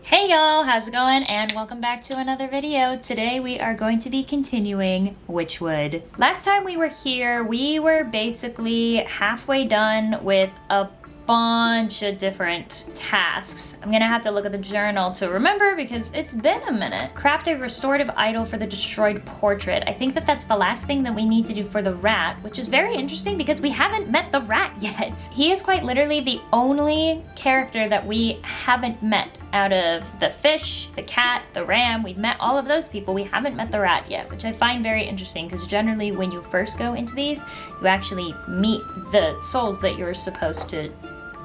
Hey y'all, how's it going? And welcome back to another video. Today we are going to be continuing Wytchwood. Last time we were here, we were basically halfway done with a bunch of different tasks. I'm gonna have to look at the journal to remember because it's been a minute. Craft a restorative idol for the destroyed portrait. I think that's the last thing that we need to do for the rat, which is very interesting because we haven't met the rat yet. He is quite literally the only character that we haven't met out of the fish, the cat, the ram. We've met all of those people. We haven't met the rat yet, which I find very interesting because generally when you first go into these, you actually meet the souls that you're supposed to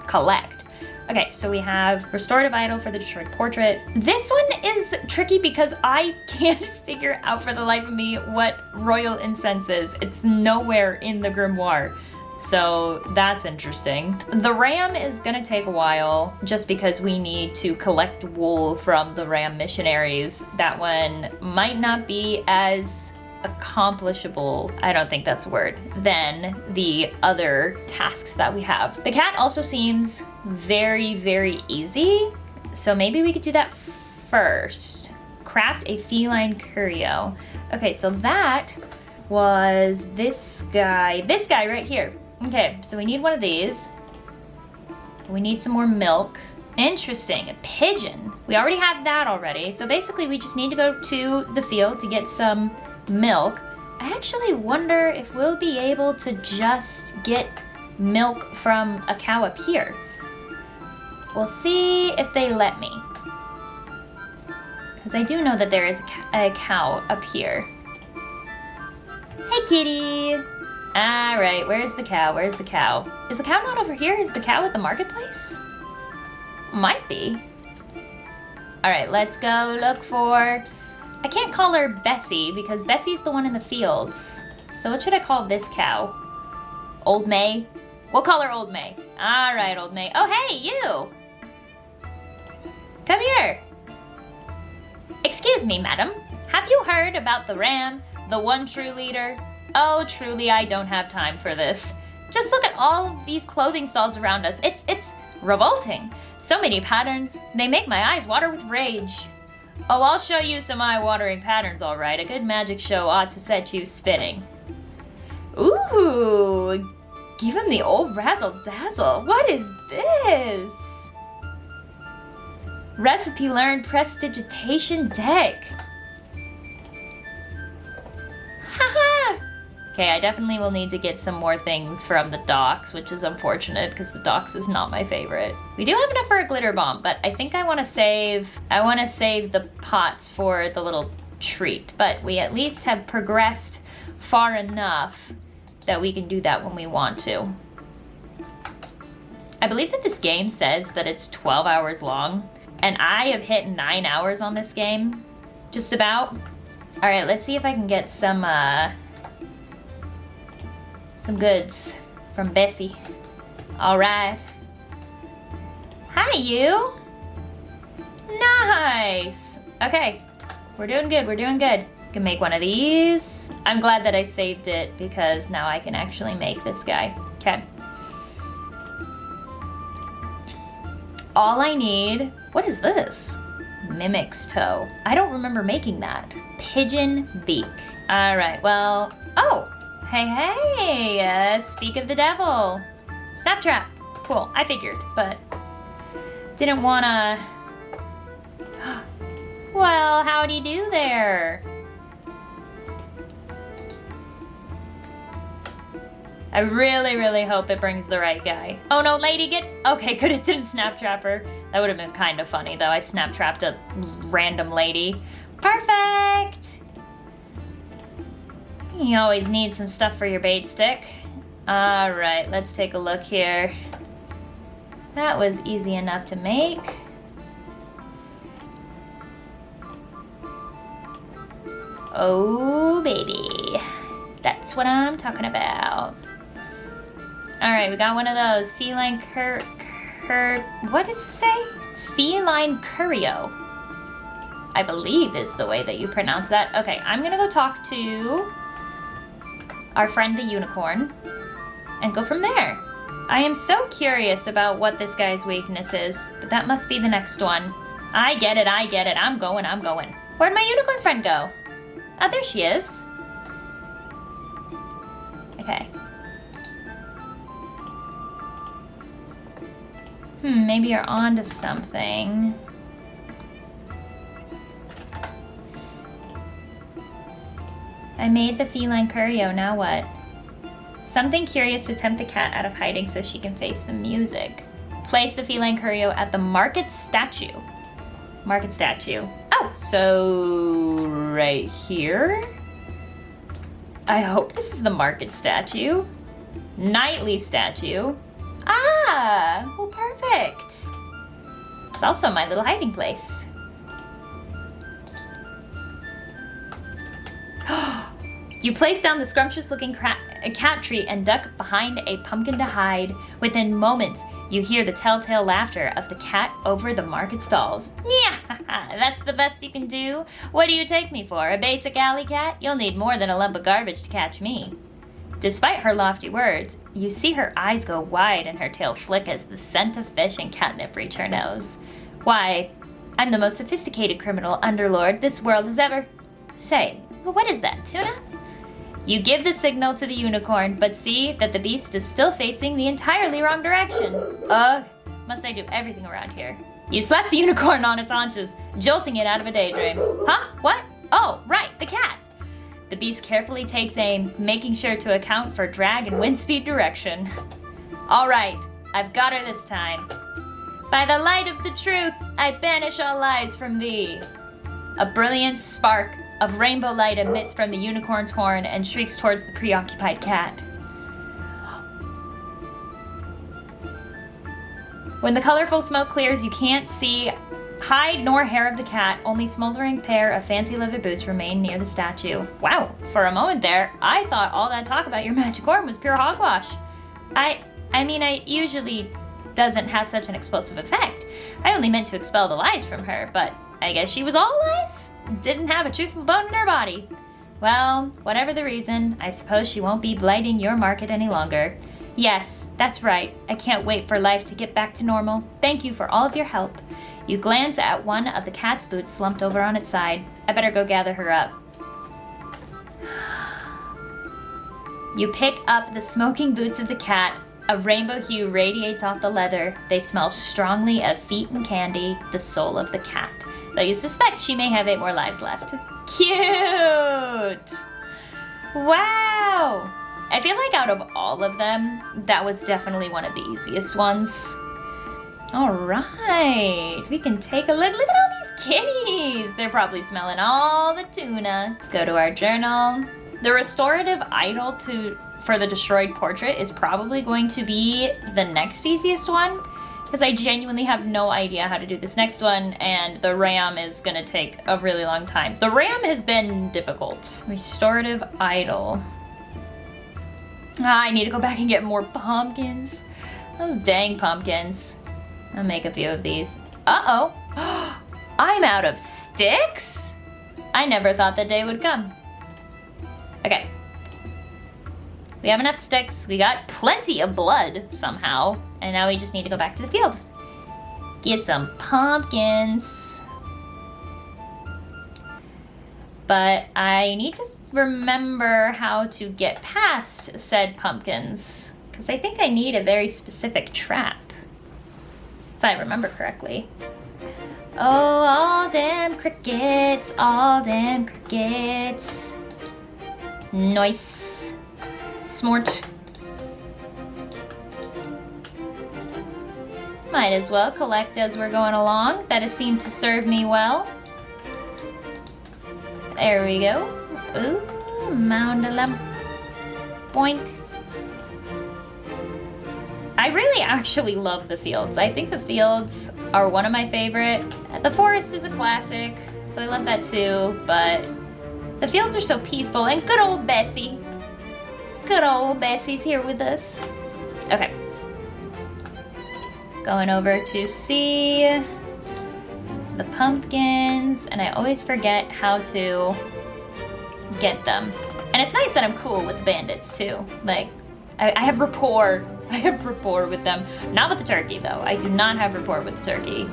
collect. Okay, so we have restorative idol for the destroyed portrait. This one is tricky because I can't figure out for the life of me what royal incense is. It's nowhere in the grimoire. So that's interesting. The ram is gonna take a while just because we need to collect wool from the ram missionaries. That one might not be as accomplishable, I don't think that's a word, than the other tasks that we have. The cat also seems very, very easy. So maybe we could do that first. Craft a feline curio. Okay, so that was this guy right here. Okay, so we need one of these. We need some more milk. Interesting, a pigeon. We already have that already. So basically we just need to go to the field to get some milk. I actually wonder if we'll be able to just get milk from a cow up here. We'll see if they let me. Because I do know that there is a cow up here. Hey kitty! Alright, where's the cow? Where's the cow? Is the cow not over here? Is the cow at the marketplace? Might be. Alright, let's go look for... I can't call her Bessie because Bessie's the one in the fields. So what should I call this cow? Old May? We'll call her Old May. Alright, Old May. Oh, hey, you! Come here. Excuse me, madam. Have you heard about the ram, the one true leader? Oh, truly, I don't have time for this. Just look at all of these clothing stalls around us. It's revolting. So many patterns. They make my eyes water with rage. Oh, I'll show you some eye-watering patterns, all right. A good magic show ought to set you spinning. Ooh, give him the old razzle-dazzle. What is this? Recipe learned prestidigitation deck. Haha! Okay, I definitely will need to get some more things from the docks, which is unfortunate because the docks is not my favorite. We do have enough for a glitter bomb, but I think I want to save the pots for the little treat. But we at least have progressed far enough that we can do that when we want to. I believe that this game says that it's 12 hours long, and I have hit 9 hours on this game, just about. All right, let's see if I can get some goods from Bessie. All right. Hi, you. Nice. Okay, we're doing good, we're doing good. Can make one of these. I'm glad that I saved it because now I can actually make this guy. Okay. All I need, what is this? Mimic's toe. I don't remember making that. Pigeon beak. All right, well, oh. Hey, speak of the devil. Snap trap. Cool, I figured, but didn't wanna... Well, howdy do there. I really, really hope it brings the right guy. Oh no, lady, get... Okay, good, it didn't snap trap her. That would have been kind of funny, though. I snap trapped a random lady. Perfect! You always need some stuff for your bait stick. All right, let's take a look here. That was easy enough to make. Oh, baby. That's what I'm talking about. All right, we got one of those. Feline what did it say? Feline curio, I believe is the way that you pronounce that. Okay, I'm gonna go talk to our friend the unicorn and go from there. I am so curious about what this guy's weakness is, but that must be the next one. I get it, I get it. I'm going, I'm going. Where'd my unicorn friend go? Oh, there she is. Okay. Maybe you're onto something. I made the feline curio, now what? Something curious to tempt the cat out of hiding so she can face the music. Place the feline curio at the market statue. Market statue. Oh, so right here? I hope this is the market statue. Nightly statue. Ah, well, perfect. It's also my little hiding place. You place down the scrumptious-looking cat tree and duck behind a pumpkin to hide. Within moments, you hear the telltale laughter of the cat over the market stalls. Yeah, that's the best you can do. What do you take me for, a basic alley cat? You'll need more than a lump of garbage to catch me. Despite her lofty words, you see her eyes go wide and her tail flick as the scent of fish and catnip reach her nose. Why, I'm the most sophisticated criminal underlord this world has ever... Say, what is that, tuna? You give the signal to the unicorn, but see that the beast is still facing the entirely wrong direction. Ugh, must I do everything around here? You slap the unicorn on its haunches, jolting it out of a daydream. Huh? What? Oh, right, the cat. The beast carefully takes aim, making sure to account for drag and wind speed direction. All right, I've got her this time. By the light of the truth, I banish all lies from thee. A brilliant spark of rainbow light emits from the unicorn's horn and shrieks towards the preoccupied cat. When the colorful smoke clears, you can't see hide nor hair of the cat, only smoldering pair of fancy leather boots remain near the statue. Wow, for a moment there, I thought all that talk about your magic horn was pure hogwash. I mean, it usually doesn't have such an explosive effect. I only meant to expel the lies from her, but I guess she was all lies? Didn't have a truthful bone in her body. Well, whatever the reason, I suppose she won't be blighting your market any longer. Yes, that's right. I can't wait for life to get back to normal. Thank you for all of your help. You glance at one of the cat's boots slumped over on its side. I better go gather her up. You pick up the smoking boots of the cat. A rainbow hue radiates off the leather. They smell strongly of feet and candy, the soul of the cat. Though you suspect she may have 8 more lives left. Cute! Wow! I feel like out of all of them, that was definitely one of the easiest ones. All right, we can take a look. Look at all these kitties. They're probably smelling all the tuna. Let's go to our journal. The restorative idol for the destroyed portrait is probably going to be the next easiest one, because I genuinely have no idea how to do this next one, and the ram is gonna take a really long time. The ram has been difficult. Restorative idol. I need to go back and get more pumpkins. Those dang pumpkins. I'll make a few of these. Uh-oh. I'm out of sticks? I never thought that day would come. Okay. We have enough sticks. We got plenty of blood somehow. And now we just need to go back to the field. Get some pumpkins. But I need to remember how to get past said pumpkins, because I think I need a very specific trap, if I remember correctly. Oh, all damn crickets, all damn crickets. Nice. Smart. Might as well collect as we're going along. That has seemed to serve me well. There we go. Ooh, mound a lump. Boink. I really actually love the fields. I think the fields are one of my favorite. The forest is a classic, so I love that too, but the fields are so peaceful, and good old Bessie. Good old Bessie's here with us. Okay. Going over to see the pumpkins, and I always forget how to get them. And it's nice that I'm cool with bandits too. Like, I have rapport. I have rapport with them. Not with the turkey though. I do not have rapport with the turkey.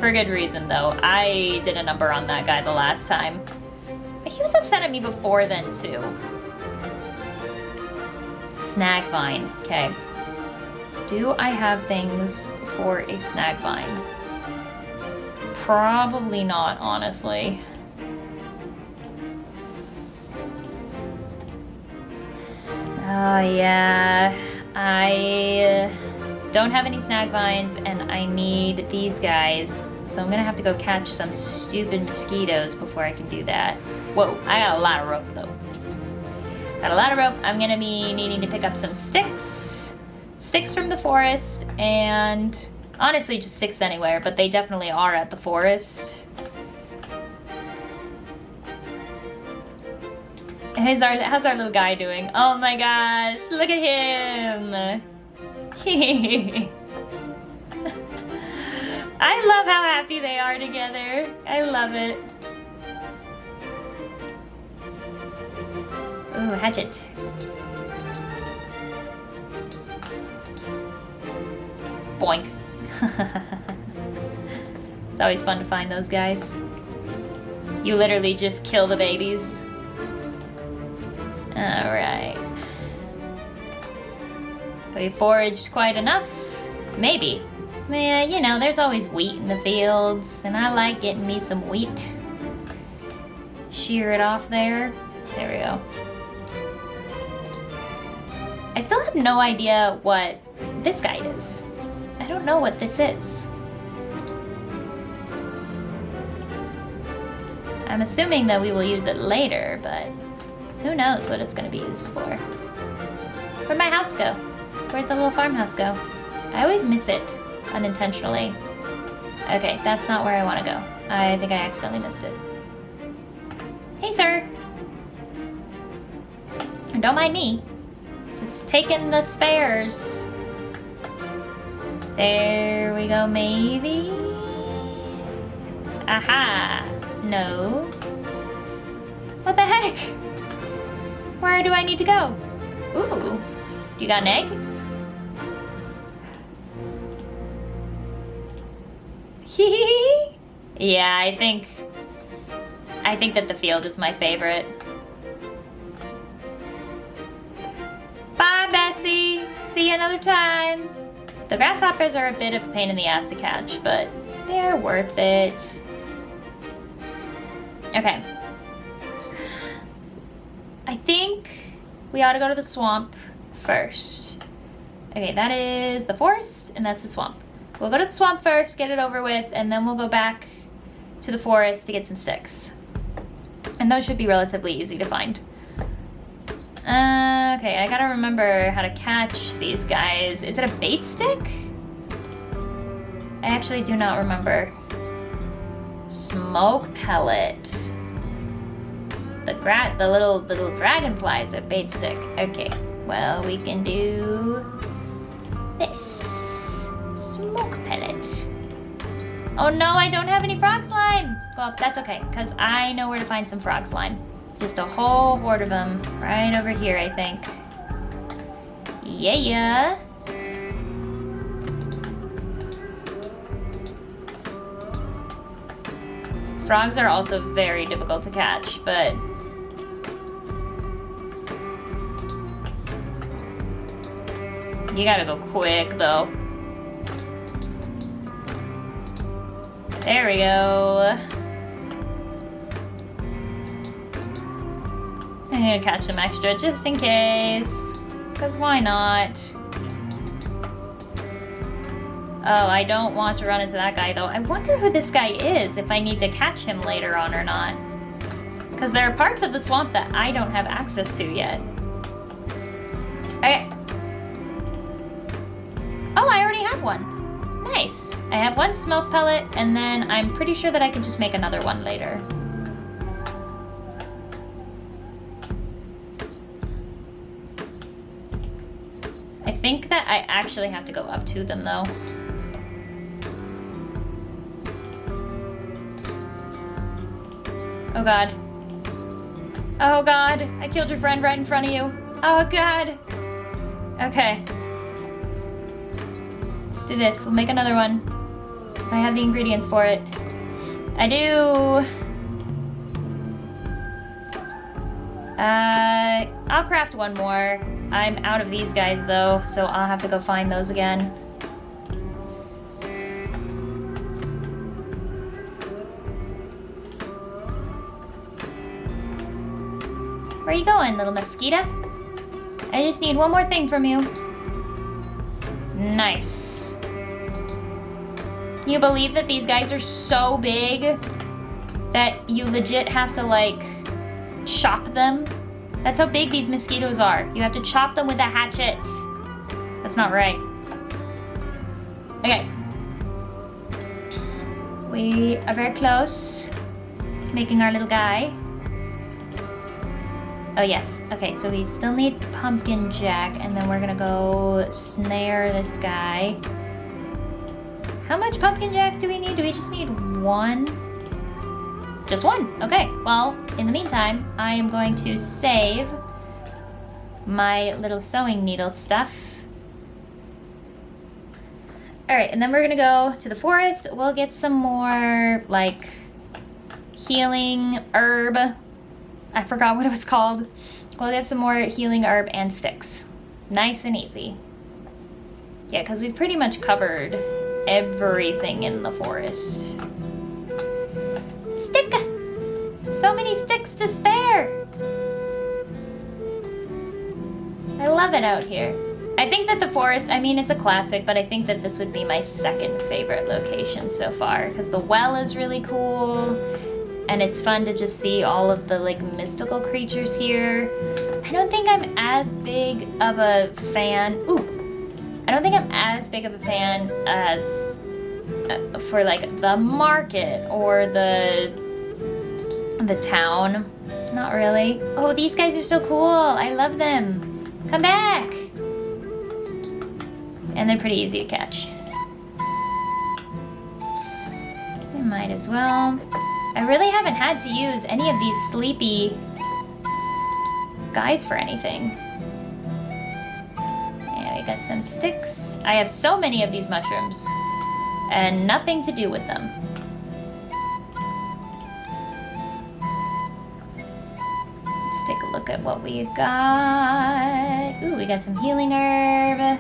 For good reason, though. I did a number on that guy the last time. He was upset at me before then, too. Snag vine. Okay. Do I have things for a snag vine? Probably not, honestly. Oh, yeah. I don't have any snag vines, and I need these guys. So I'm gonna have to go catch some stupid mosquitoes before I can do that. Whoa, I got a lot of rope, though. Got a lot of rope. I'm gonna be needing to pick up some sticks. Sticks from the forest, and honestly, just sticks anywhere, but they definitely are at the forest. How's our little guy doing? Oh my gosh, look at him! I love how happy they are together. I love it. Ooh, hatchet. Boink. It's always fun to find those guys. You literally just kill the babies. Alright. We foraged quite enough. Maybe. Yeah, you know, there's always wheat in the fields, and I like getting me some wheat. Shear it off there. There we go. I still have no idea what this guy is. I don't know what this is. I'm assuming that we will use it later, but who knows what it's going to be used for. Where'd my house go? Where'd the little farmhouse go? I always miss it, unintentionally. Okay, that's not where I want to go. I think I accidentally missed it. Hey, sir. Don't mind me. Just taking the spares. There we go, maybe? Aha! No. What the heck? Where do I need to go? Ooh. You got an egg? Yeah, I think that the field is my favorite. Bye, Bessie. See you another time. The grasshoppers are a bit of a pain in the ass to catch, but they're worth it. Okay. I think we ought to go to the swamp first. Okay, that is the forest, and that's the swamp. We'll go to the swamp first, get it over with, and then we'll go back to the forest to get some sticks. And those should be relatively easy to find. Okay, I gotta remember how to catch these guys. Is it a bait stick? I actually do not remember. Smoke pellet. The little dragonflies are bait stick. Okay, well, we can do this. Smoke pellet. Oh no, I don't have any frog slime. Well, that's okay, because I know where to find some frog slime. Just a whole horde of them right over here, I think. Yeah. Frogs are also very difficult to catch, but you gotta go quick, though. There we go. I'm gonna catch some extra just in case, because why not? Oh, I don't want to run into that guy, though. I wonder who this guy is, if I need to catch him later on or not. Because there are parts of the swamp that I don't have access to yet. Okay. Oh, I already have one. Nice. I have one smoke pellet, and then I'm pretty sure that I can just make another one later. I think that I actually have to go up to them, though. Oh god. Oh god, I killed your friend right in front of you. Oh god. Okay. Let's do this, we'll make another one. I have the ingredients for it. I do. I'll craft one more. I'm out of these guys though, so I'll have to go find those again. Where are you going, little mosquito? I just need one more thing from you. Nice. Can you believe that these guys are so big that you legit have to like chop them? That's how big these mosquitoes are. You have to chop them with a hatchet. That's not right. Okay. We are very close to making our little guy. Oh yes, okay, so we still need pumpkin jack, and then we're gonna go snare this guy. How much pumpkin jack do we need? Do we just need one? Just one, okay. Well, in the meantime, I am going to save my little sewing needle stuff. All right, and then we're gonna go to the forest. We'll get some more, like, healing herb. I forgot what it was called. We'll get some more healing herb and sticks. Nice and easy. Yeah, because we've pretty much covered everything in the forest. Stick! So many sticks to spare! I love it out here. I think that the forest, I mean, it's a classic, but I think that this would be my second favorite location so far, because the well is really cool. And it's fun to just see all of the like mystical creatures here. I don't think I'm as big of a fan. I don't think I'm as big of a fan as for like the market or the town. Not really. Oh, these guys are so cool. I love them. Come back. And they're pretty easy to catch. We might as well. I really haven't had to use any of these sleepy guys for anything. Yeah, we got some sticks. I have so many of these mushrooms and nothing to do with them. Let's take a look at what we got. Ooh, we got some healing herb.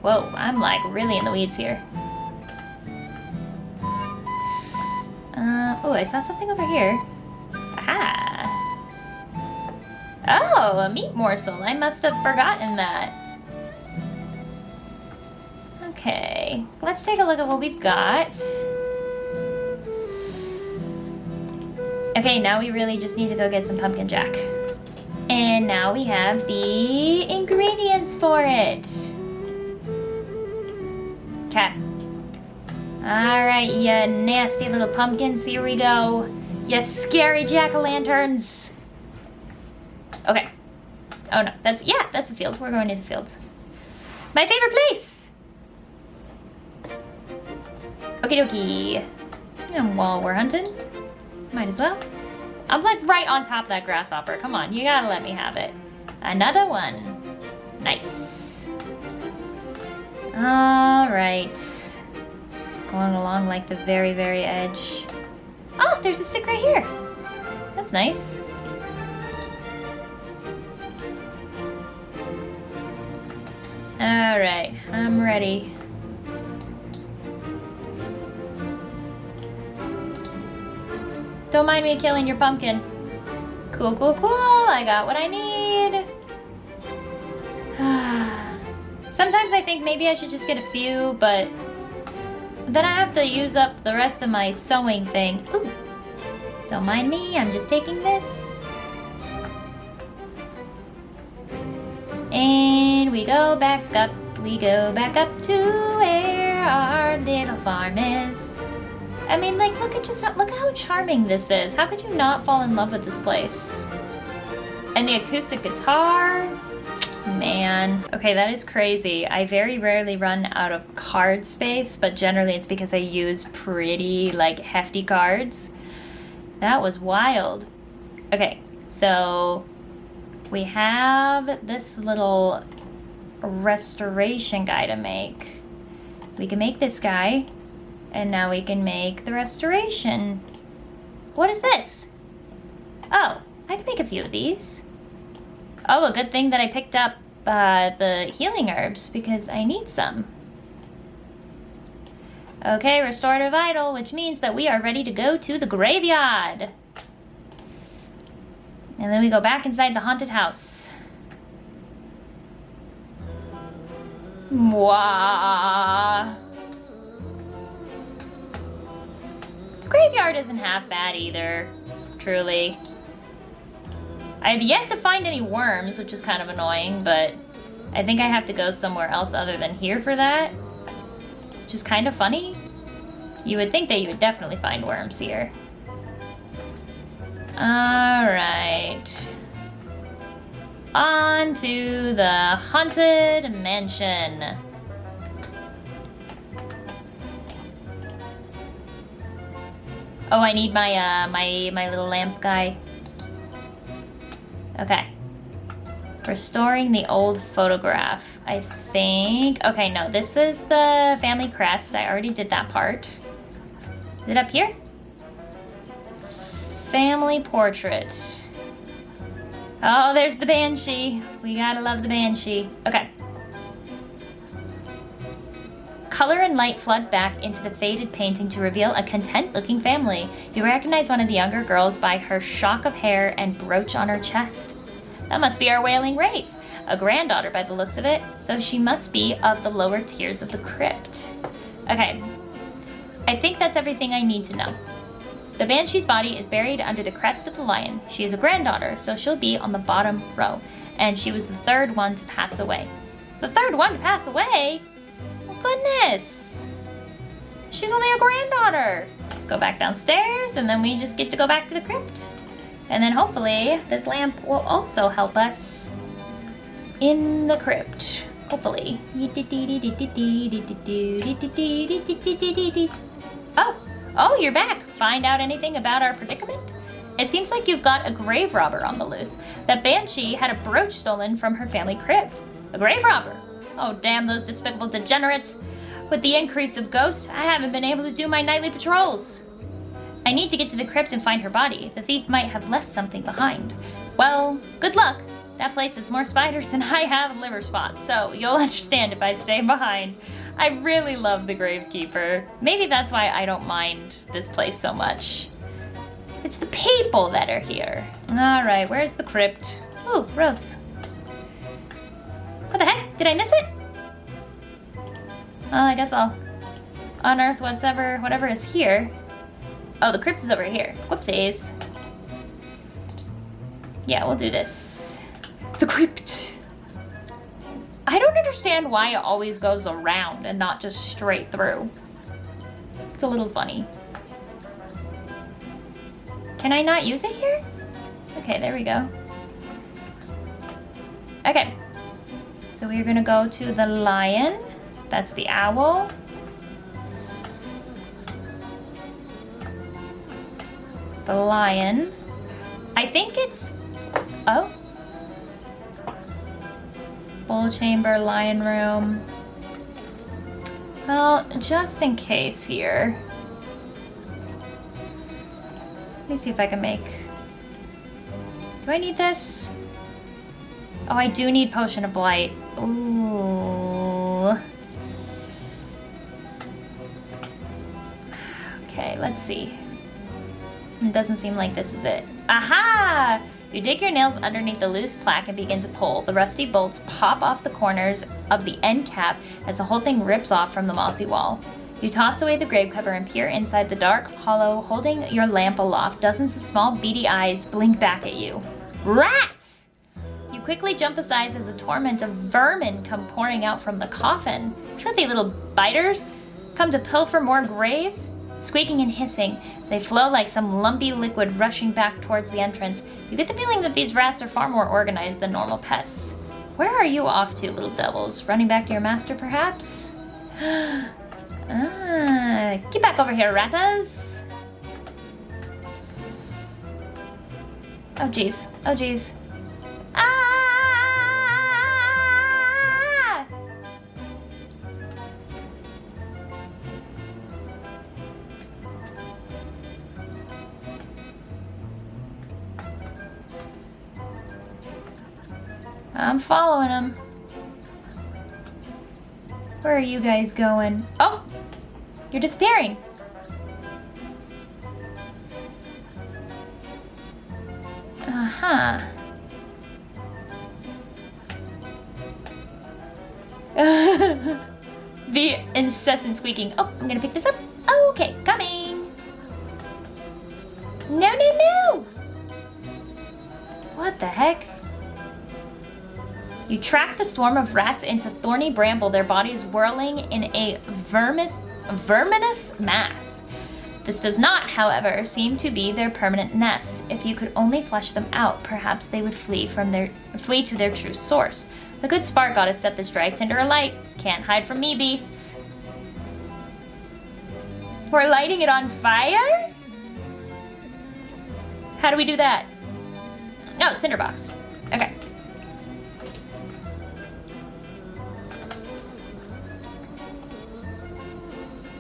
Whoa, I'm like really in the weeds here. Oh, I saw something over here. Aha! Oh, a meat morsel. I must have forgotten that. Okay, let's take a look at what we've got. Okay, now we really just need to go get some pumpkin jack. And now we have the ingredients for it. Okay. Alright, you nasty little pumpkins, here we go. You scary jack-o'-lanterns. Okay. Oh no, that's the field. We're going to the fields. My favorite place! Okie dokie. And while we're hunting, might as well. I'm like right on top of that grasshopper. Come on, you gotta let me have it. Another one. Nice. Alright. Going along like the very, very edge. Oh, there's a stick right here. That's nice. All right, I'm ready. Don't mind me killing your pumpkin. Cool, cool, cool. I got what I need. Sometimes I think maybe I should just get a few, but then I have to use up the rest of my sewing thing. Ooh, don't mind me, I'm just taking this. And we go back up to where our little farm is. I mean, like, look how charming this is. How could you not fall in love with this place? And the acoustic guitar. Man. Okay, that is crazy. I very rarely run out of card space, but generally it's because I use pretty, like, hefty cards. That was wild. Okay, so we have this little restoration guy to make. We can make this guy. And now we can make the restoration. What is this? Oh, I can make a few of these. Oh, a good thing that I picked up the healing herbs because I need some. Okay, restorative idol, which means that we are ready to go to the graveyard. And then we go back inside the haunted house. Mwah. The graveyard isn't half bad either, truly. I have yet to find any worms, which is kind of annoying, but I think I have to go somewhere else other than here for that, which is kind of funny. You would think that you would definitely find worms here. Alright. On to the haunted mansion. Oh, I need my my little lamp guy. Okay. Restoring the old photograph, I think. Okay, no, this is the family crest. I already did that part. Is it up here? Family portrait. Oh, there's the banshee. We gotta love the banshee. Okay. Color and light flood back into the faded painting to reveal a content-looking family. You recognize one of the younger girls by her shock of hair and brooch on her chest. That must be our wailing wraith, a granddaughter by the looks of it, so she must be of the lower tiers of the crypt. Okay, I think that's everything I need to know. The banshee's body is buried under the crest of the lion. She is a granddaughter, so she'll be on the bottom row, and she was the third one to pass away. The third one to pass away? Goodness, she's only a granddaughter. Let's go back downstairs and then we just get to go back to the crypt. And then hopefully this lamp will also help us in the crypt. Hopefully. Oh, you're back. Find out anything about our predicament? It seems like you've got a grave robber on the loose. That banshee had a brooch stolen from her family crypt. A grave robber? Oh, damn those despicable degenerates. With the increase of ghosts, I haven't been able to do my nightly patrols. I need to get to the crypt and find her body. The thief might have left something behind. Well, good luck. That place has more spiders than I have liver spots, so you'll understand if I stay behind. I really love the Gravekeeper. Maybe that's why I don't mind this place so much. It's the people that are here. All right, where's the crypt? Ooh, Rose. What the heck? Did I miss it? I guess I'll unearth whatever is here. Oh, the crypt is over here. Whoopsies. Yeah, we'll do this. The crypt. I don't understand why it always goes around and not just straight through. It's a little funny. Can I not use it here? Okay, there we go. Okay. So we're gonna go to the lion. That's the owl. The lion. I think it's... Oh. Bull chamber, lion room. Well, just in case here. Let me see if I can make... Do I need this? Oh, I do need Potion of Blight. Ooh. Okay, let's see. It doesn't seem like this is it. Aha! You dig your nails underneath the loose plaque and begin to pull. The rusty bolts pop off the corners of the end cap as the whole thing rips off from the mossy wall. You toss away the grave cover and peer inside the dark hollow, holding your lamp aloft. Dozens of small beady eyes blink back at you. Rats! You quickly jump aside as a torment of vermin come pouring out from the coffin. Filthy little biters come to pilfer more graves. Squeaking and hissing, they flow like some lumpy liquid rushing back towards the entrance. You get the feeling that these rats are far more organized than normal pests. Where are you off to, little devils? Running back to your master, perhaps? Get back over here, rattas! Oh, jeez. Oh, jeez. Ah! I'm following them. Where are you guys going? Oh! You're disappearing. Uh-huh. The incessant squeaking. Oh, I'm gonna pick this up. Oh, okay, coming. No, no, no! What the heck? You track the swarm of rats into thorny bramble, their bodies whirling in a verminous mass. This does not, however, seem to be their permanent nest. If you could only flesh them out, perhaps they would flee to their true source. The good spark goddess set this dry tinder alight. Can't hide from me, beasts. We're lighting it on fire? How do we do that? Oh, cinderbox. Okay.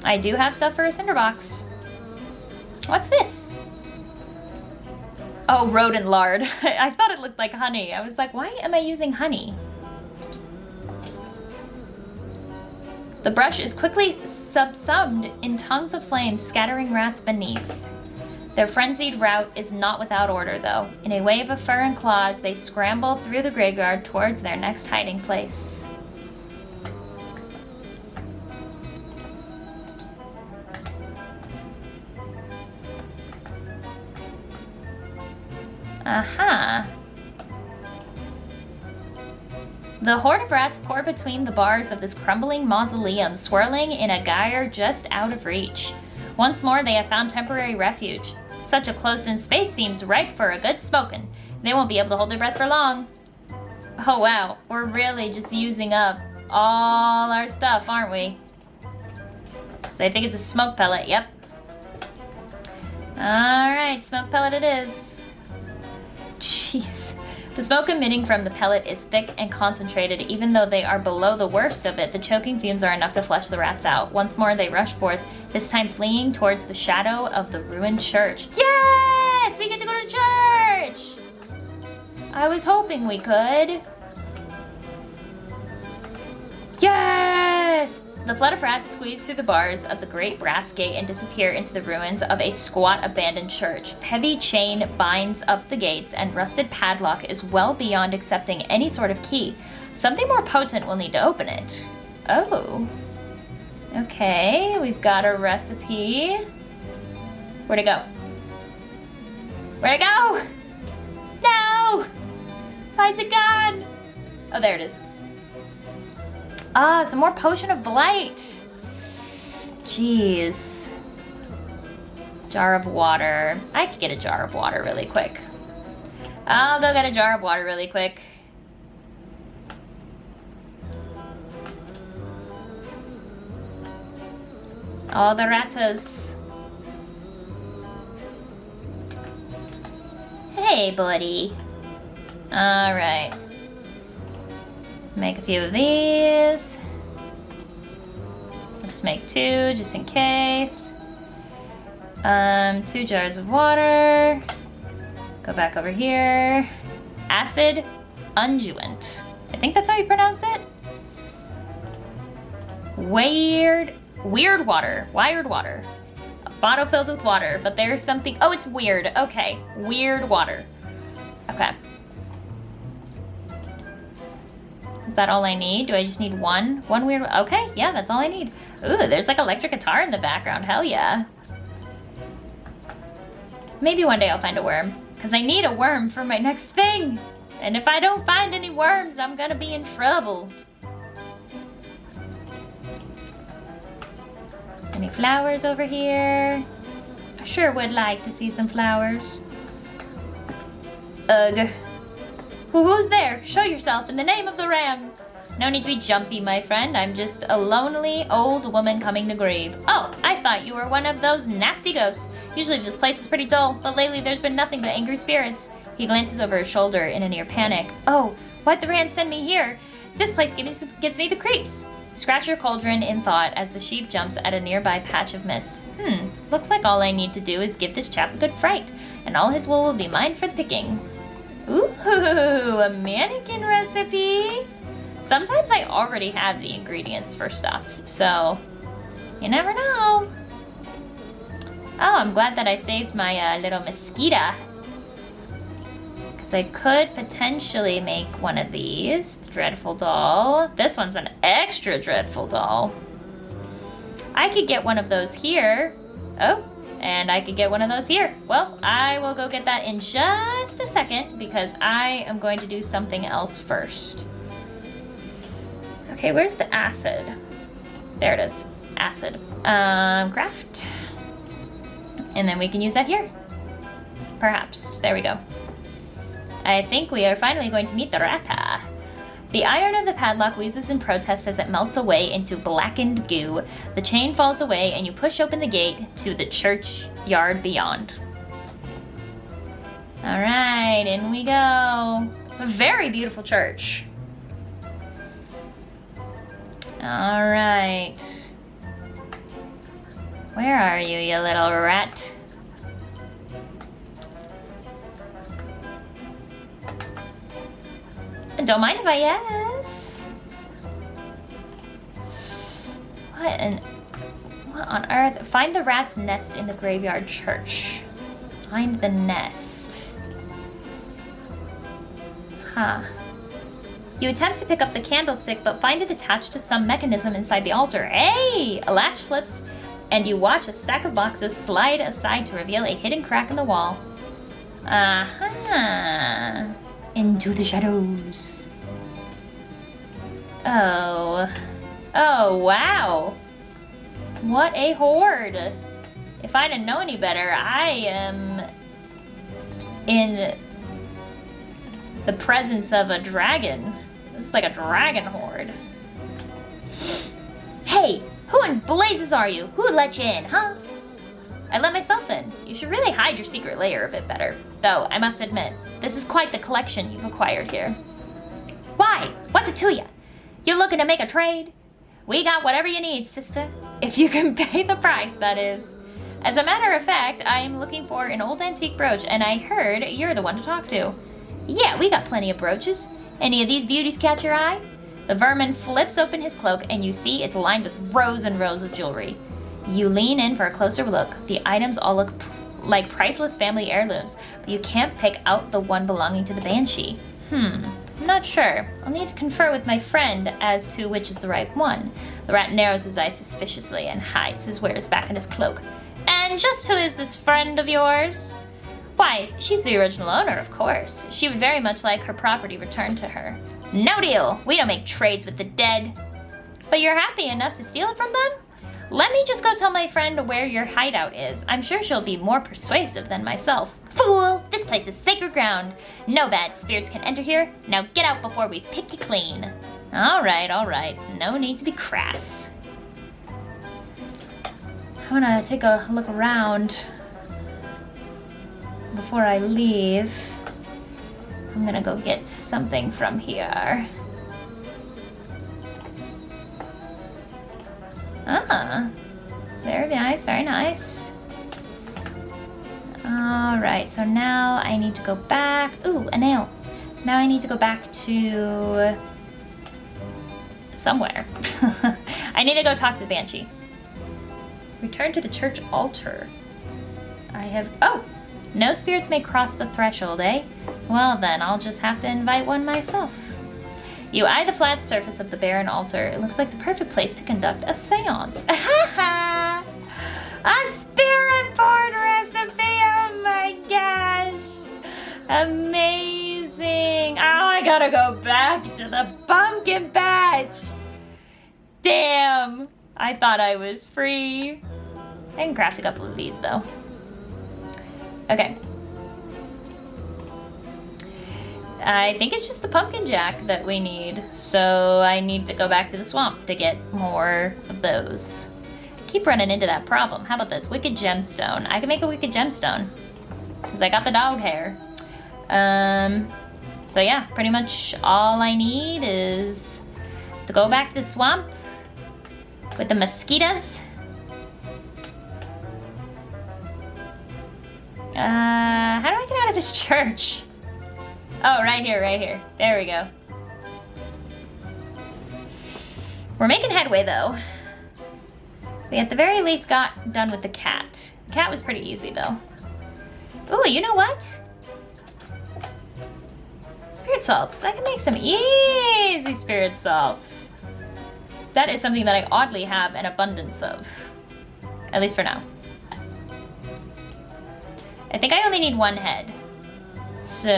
I do have stuff for a cinderbox. What's this? Oh, rodent lard. I thought it looked like honey. I was like, why am I using honey? The brush is quickly subsumed in tongues of flame, scattering rats beneath. Their frenzied rout is not without order, though. In a wave of fur and claws, they scramble through the graveyard towards their next hiding place. Aha! The horde of rats pour between the bars of this crumbling mausoleum, swirling in a gyre just out of reach. Once more, they have found temporary refuge. Such a closed-in space seems ripe for a good smoking. They won't be able to hold their breath for long. Oh wow, we're really just using up all our stuff, aren't we? So I think it's a smoke pellet, yep. Alright, smoke pellet it is. Jeez. The smoke emitting from the pellet is thick and concentrated. Even though they are below the worst of it, the choking fumes are enough to flush the rats out. Once more, they rush forth, this time fleeing towards the shadow of the ruined church. Yes! We get to go to church! I was hoping we could. Yes! The flood of rats squeeze through the bars of the great brass gate and disappear into the ruins of a squat abandoned church. Heavy chain binds up the gates, and rusted padlock is well beyond accepting any sort of key. Something more potent will need to open it. Oh. Okay, we've got a recipe. Where'd it go? Where'd it go? No! Why is it gone? Oh, there it is. Ah, some more potion of blight. Jeez. Jar of water. I could get a jar of water really quick. I'll go get a jar of water really quick. All the ratas. Hey, buddy. All right. Let's make a few of these. I'll just make 2 just in case. 2 jars of water. Go back over here. Acid unguent. I think that's how you pronounce it. Wired water. A bottle filled with water, but there's something. Oh, it's weird. Okay, weird water. Okay. Is that all I need? Do I just need one? One weird... Okay, yeah, that's all I need. Ooh, there's like electric guitar in the background. Hell yeah. Maybe one day I'll find a worm. Because I need a worm for my next thing. And if I don't find any worms, I'm gonna be in trouble. Any flowers over here? I sure would like to see some flowers. Ugh. Who's there? Show yourself in the name of the ram. No need to be jumpy, my friend. I'm just a lonely old woman coming to grieve. Oh, I thought you were one of those nasty ghosts. Usually this place is pretty dull, but lately there's been nothing but angry spirits. He glances over his shoulder in a near panic. Oh, why'd the ram send me here? This place gives me the creeps. Scratch your cauldron in thought as the sheep jumps at a nearby patch of mist. Looks like all I need to do is give this chap a good fright, and all his wool will be mine for the picking. Ooh, a mannequin recipe. Sometimes I already have the ingredients for stuff, so you never know. Oh, I'm glad that I saved my little mosquito. Because I could potentially make one of these. Dreadful doll. This one's an extra dreadful doll. I could get one of those here. Oh, and I could get one of those here. Well, I will go get that in just a second because I am going to do something else first. Okay, where's the acid? There it is. Acid. Craft. And then we can use that here. Perhaps. There we go. I think we are finally going to meet the rata. The iron of the padlock wheezes in protest as it melts away into blackened goo. The chain falls away and you push open the gate to the churchyard beyond. All right, in we go. It's a very beautiful church. All right. Where are you, you little rat? Don't mind if I yes. What on earth? Find the rat's nest in the graveyard church. Find the nest. Huh. You attempt to pick up the candlestick, but find it attached to some mechanism inside the altar. Hey! A latch flips, and you watch a stack of boxes slide aside to reveal a hidden crack in the wall. Aha! Into the shadows. Oh. Oh, wow. What a horde. If I didn't know any better, I am in the presence of a dragon. This is like a dragon horde. Hey, who in blazes are you? Who let you in, huh? I let myself in. You should really hide your secret lair a bit better. Though, I must admit, this is quite the collection you've acquired here. Why? What's it to you? You looking to make a trade? We got whatever you need, sister. If you can pay the price, that is. As a matter of fact, I am looking for an old antique brooch, and I heard you're the one to talk to. Yeah, we got plenty of brooches. Any of these beauties catch your eye? The vermin flips open his cloak, and you see it's lined with rows and rows of jewelry. You lean in for a closer look. The items all look like priceless family heirlooms, but you can't pick out the one belonging to the banshee. I'm not sure. I'll need to confer with my friend as to which is the right one. The rat narrows his eyes suspiciously and hides his wares back in his cloak. And just who is this friend of yours? Why, she's the original owner, of course. She would very much like her property returned to her. No deal! We don't make trades with the dead. But you're happy enough to steal it from them? Let me just go tell my friend where your hideout is. I'm sure she'll be more persuasive than myself. Fool! This place is sacred ground. No bad spirits can enter here. Now get out before we pick you clean. All right. No need to be crass. I wanna take a look around before I leave. I'm gonna go get something from here. Ah, very nice, very nice. All right, so now I need to go back. Ooh, a nail. Now I need to go back to somewhere. I need to go talk to the banshee. Return to the church altar. Oh, no spirits may cross the threshold, eh? Well then, I'll just have to invite one myself. You eye the flat surface of the barren altar. It looks like the perfect place to conduct a seance. A spirit board recipe! Oh my gosh! Amazing! Oh, I gotta go back to the pumpkin patch! Damn! I thought I was free. I can craft a couple of these though. Okay. I think it's just the pumpkin jack that we need, so I need to go back to the swamp to get more of those. Keep running into that problem. How about this? Wicked gemstone. I can make a wicked gemstone because I got the dog hair. So yeah, pretty much all I need is to go back to the swamp with the mosquitoes. How do I get out of this church? Oh, right here, right here. There we go. We're making headway, though. We at the very least got done with the cat. The cat was pretty easy, though. Ooh, you know what? Spirit salts. I can make some easy spirit salts. That is something that I oddly have an abundance of. At least for now. I think I only need one head. So,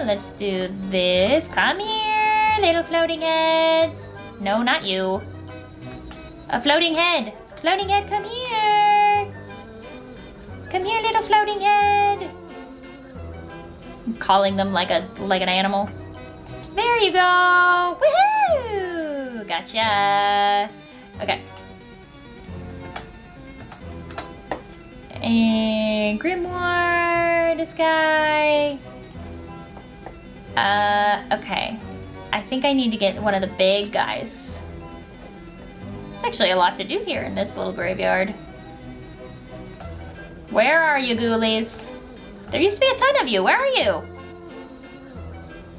let's do this. Come here, little floating heads. No, not you. A floating head. Floating head, come here. Come here, little floating head. I'm calling them like an animal. There you go. Woohoo! Gotcha. Okay. And Grimoire, this guy. Okay. I think I need to get one of the big guys. There's actually a lot to do here in this little graveyard. Where are you, ghoulies? There used to be a ton of you. Where are you?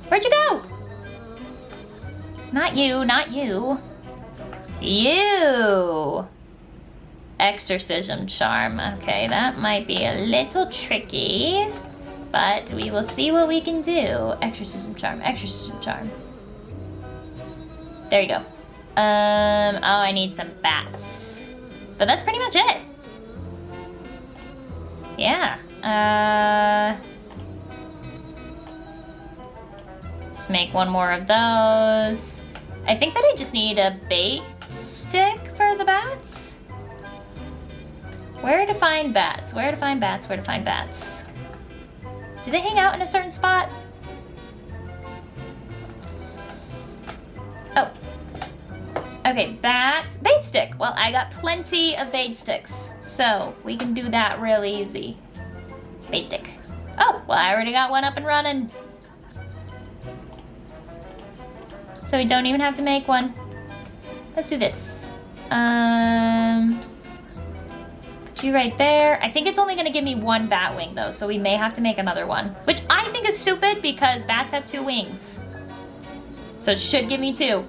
Where'd you go? Not you, not you. You! Exorcism charm. Okay, that might be a little tricky, but we will see what we can do. Exorcism charm, exorcism charm. There you go. Oh, I need some bats. But that's pretty much it. Yeah. Just make one more of those. I think that I just need a bait stick for the bats. Where to find bats? Where to find bats? Where to find bats? Do they hang out in a certain spot? Oh. Okay, bats. Bait stick. Well, I got plenty of bait sticks, so we can do that real easy. Bait stick. Oh, well, I already got one up and running. So we don't even have to make one. Let's do this. Put you right there. I think it's only gonna give me one bat wing though, so we may have to make another one. Which I think is stupid because bats have 2 wings. So it should give me 2.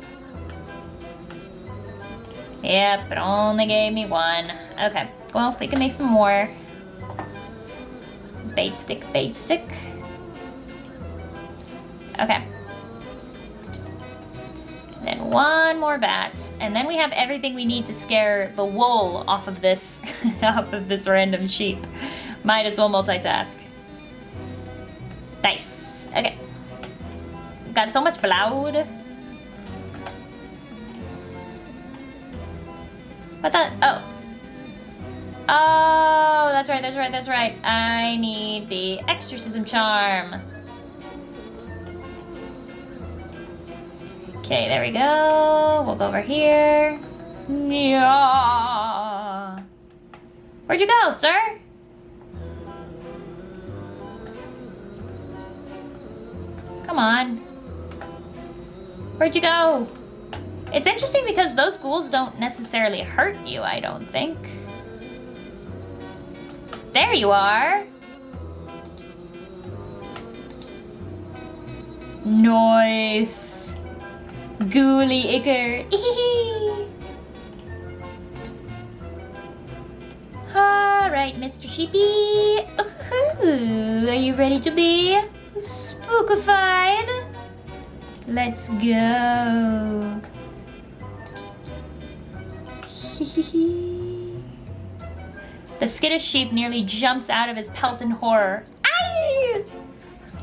Yep, it only gave me 1. Okay, well, we can make some more. Bait stick, bait stick. Okay. And then one more bat. And then we have everything we need to scare the wool off of this, off of this random sheep. Might as well multitask. Nice. Okay. Got so much blood. What the? Oh. Oh, that's right, that's right, that's right. I need the exorcism charm. Okay, there we go. We'll go over here. Yeah. Where'd you go, sir? Come on. Where'd you go? It's interesting because those ghouls don't necessarily hurt you, I don't think. There you are. Nice. Ghouly icker. Alright, Mr. Sheepy. Ooh, are you ready to be spookified? Let's go. The skittish sheep nearly jumps out of his pelt in horror. Aye!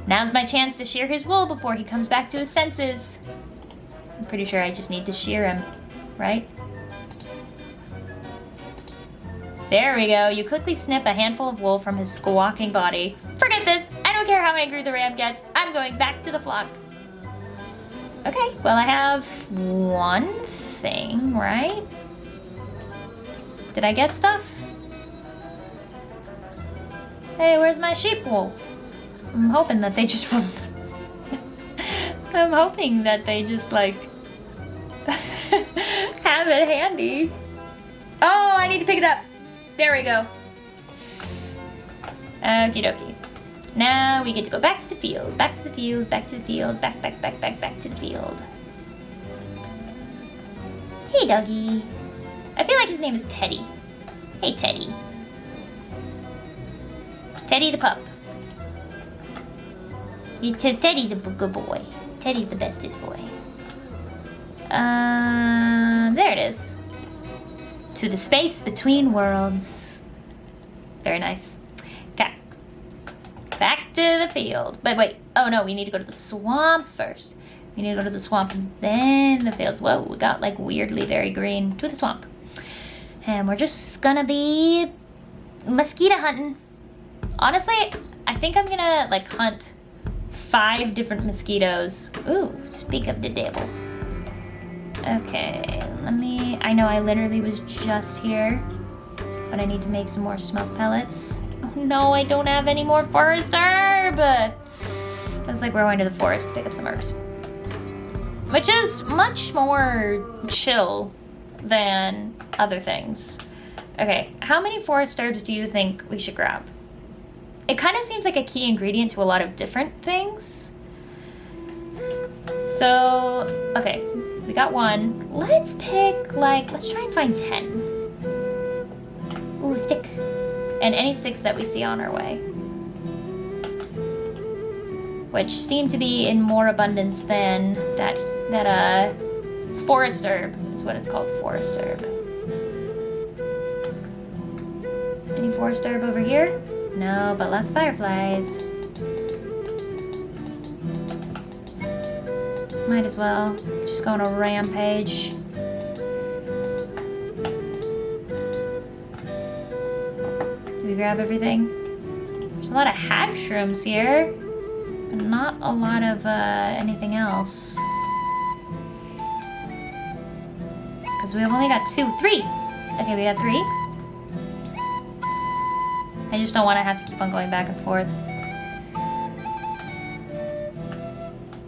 Now's my chance to shear his wool before he comes back to his senses. I'm pretty sure I just need to shear him, right? There we go. You quickly snip a handful of wool from his squawking body. Forget this! I don't care how angry the ram gets. I'm going back to the flock. Okay, well I have one thing, right? Did I get stuff? Hey, where's my sheep wool? I'm hoping that they just I'm hoping that they just like have it handy. Oh, I need to pick it up. There we go. Okie dokie. Now we get to go back to the field, back to the field, back to the field, back to the field. Hey, doggy. I feel like his name is Teddy. Hey, Teddy. Teddy the pup. Because Teddy's a good boy. Teddy's the bestest boy. There it is. To the space between worlds. Very nice. Okay. Back to the field. But wait. Oh no, we need to go to the swamp first. We need to go to the swamp and then the fields. Whoa, we got like weirdly very green. To the swamp. And we're just gonna be mosquito hunting. Honestly, I think I'm gonna like hunt 5 different mosquitoes. Ooh, speak of the devil. Okay, I know I literally was just here, but I need to make some more smoke pellets. Oh no, I don't have any more forest herb! Looks like we're going to the forest to pick up some herbs. Which is much more chill than other things. Okay, how many forest herbs do you think we should grab? It kind of seems like a key ingredient to a lot of different things. So, okay, we got 1. Let's pick, let's try and find 10. Ooh, stick. And any sticks that we see on our way. Which seem to be in more abundance than that forest herb is what it's called, forest herb. Any forest herb over here? No, but lots of fireflies. Might as well just go on a rampage. Do we grab everything? There's a lot of hag shrooms here, but not a lot of anything else. Because we've only got 2, 3. Okay, we got 3. I just don't want to have to keep on going back and forth.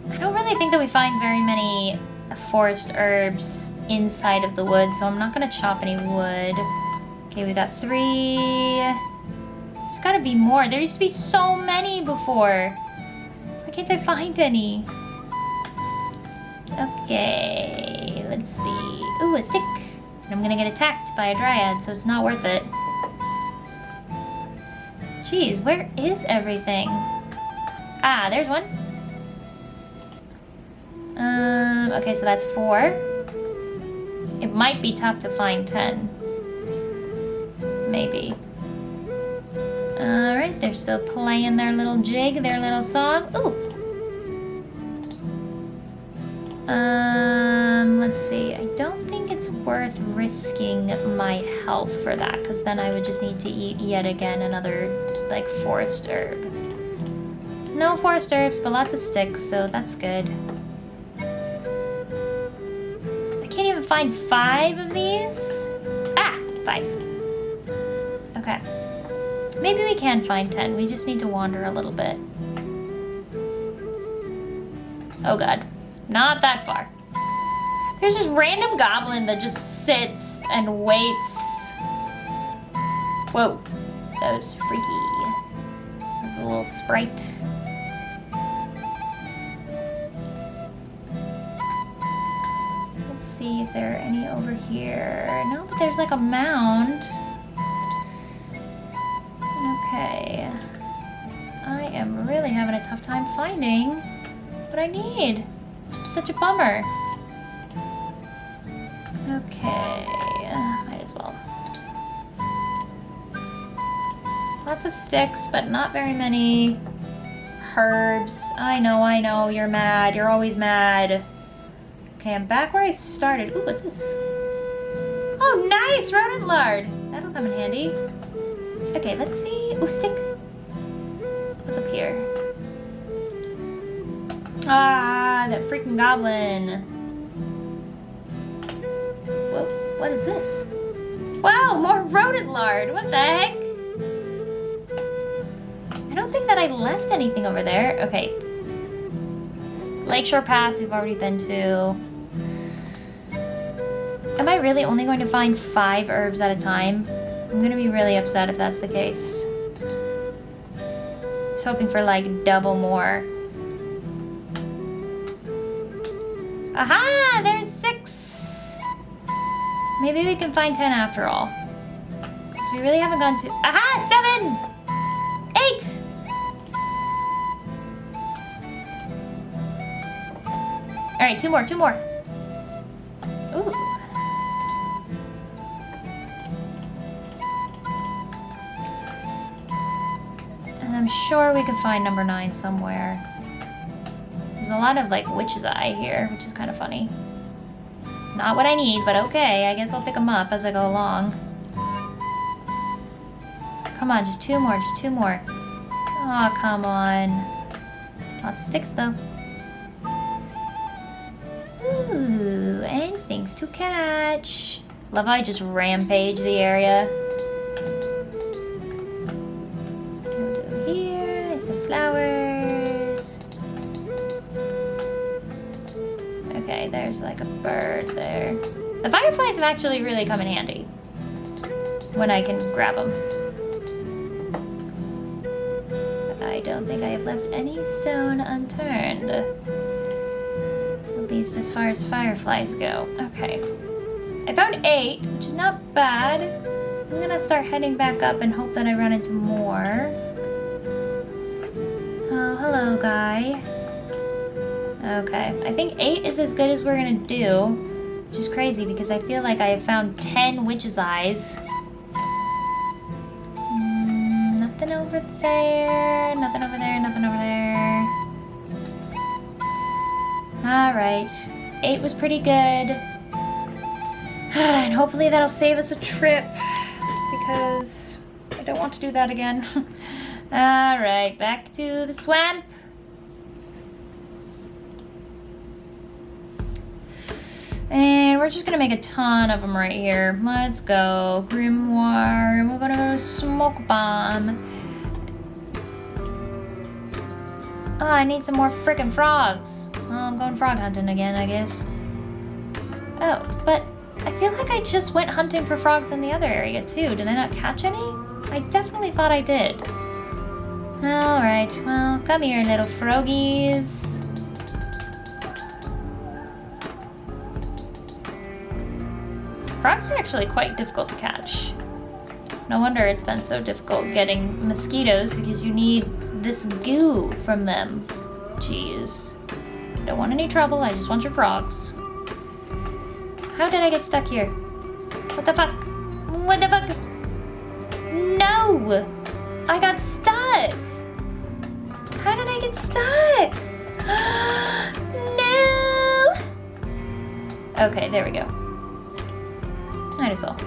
I don't really think that we find very many forest herbs inside of the woods, so I'm not going to chop any wood. Okay, we got 3. There's got to be more. There used to be so many before. Why can't I find any? Okay, let's see. Ooh, a stick. And I'm going to get attacked by a dryad, so it's not worth it. Jeez, where is everything? Ah, there's one. Okay, so that's 4. It might be tough to find 10. Maybe. Alright, they're still playing their little jig, their little song. Ooh. Let's see. I don't think it's worth risking my health for that, because then I would just need to eat yet again another, like, forest herb. No forest herbs, but lots of sticks, so that's good. I can't even find 5 of these. Ah, 5. Okay. Maybe we can find 10. We just need to wander a little bit. Oh god. Not that far. There's this random goblin that just sits and waits. Whoa. That was freaky. There's a little sprite. Let's see if there are any over here. No, but there's like a mound. Okay. I am really having a tough time finding what I need. Such a bummer. Okay, might as well. Lots of sticks, but not very many herbs. I know, you're mad. You're always mad. Okay, I'm back where I started. Ooh, what's this? Oh, nice! Rodent lard! That'll come in handy. Okay, let's see. Ooh, stick. What's up here? Ah, that freaking goblin. Whoa, what is this? Wow, more rodent lard. What the heck? I don't think that I left anything over there. Okay. Lakeshore Path we've already been to. Am I really only going to find 5 herbs at a time? I'm gonna be really upset if that's the case. was hoping for like double more. Aha! There's 6! Maybe we can find 10 after all. Because we really haven't gone to... Aha! 7! 8! Alright, 2 more, 2 more. Ooh. And I'm sure we can find number 9 somewhere. There's a lot of like witch's eye here, which is kind of funny. Not what I need, but okay. I guess I'll pick them up as I go along. Come on, just 2 more, just 2 more. Oh, come on. Lots of sticks though. Ooh, and things to catch. Love how I just rampage the area. We'll do here, some flowers. Okay, there's like a bird there. The fireflies have actually really come in handy when I can grab them. I don't think I have left any stone unturned. At least as far as fireflies go. Okay. I found 8, which is not bad. I'm gonna start heading back up and hope that I run into more. Oh, hello, guy. Okay, I think 8 is as good as we're gonna do, which is crazy because I feel like I have found 10 witch's eyes. Nothing over there, nothing over there, nothing over there. Alright, 8 was pretty good. And hopefully that'll save us a trip because I don't want to do that again. Alright, back to the swamp. And we're just gonna make a ton of them right here. Let's go. Grimoire. And we're gonna go to Smoke Bomb. Oh, I need some more frickin' frogs. Oh, I'm going frog hunting again, I guess. Oh, but I feel like I just went hunting for frogs in the other area too. Did I not catch any? I definitely thought I did. Alright, well, come here, little froggies. Frogs are actually quite difficult to catch. No wonder it's been so difficult getting mosquitoes because you need this goo from them. Jeez. Don't want any trouble, I just want your frogs. How did I get stuck here? What the fuck? What the fuck? No! I got stuck! How did I get stuck? No! Okay, there we go. Might as well.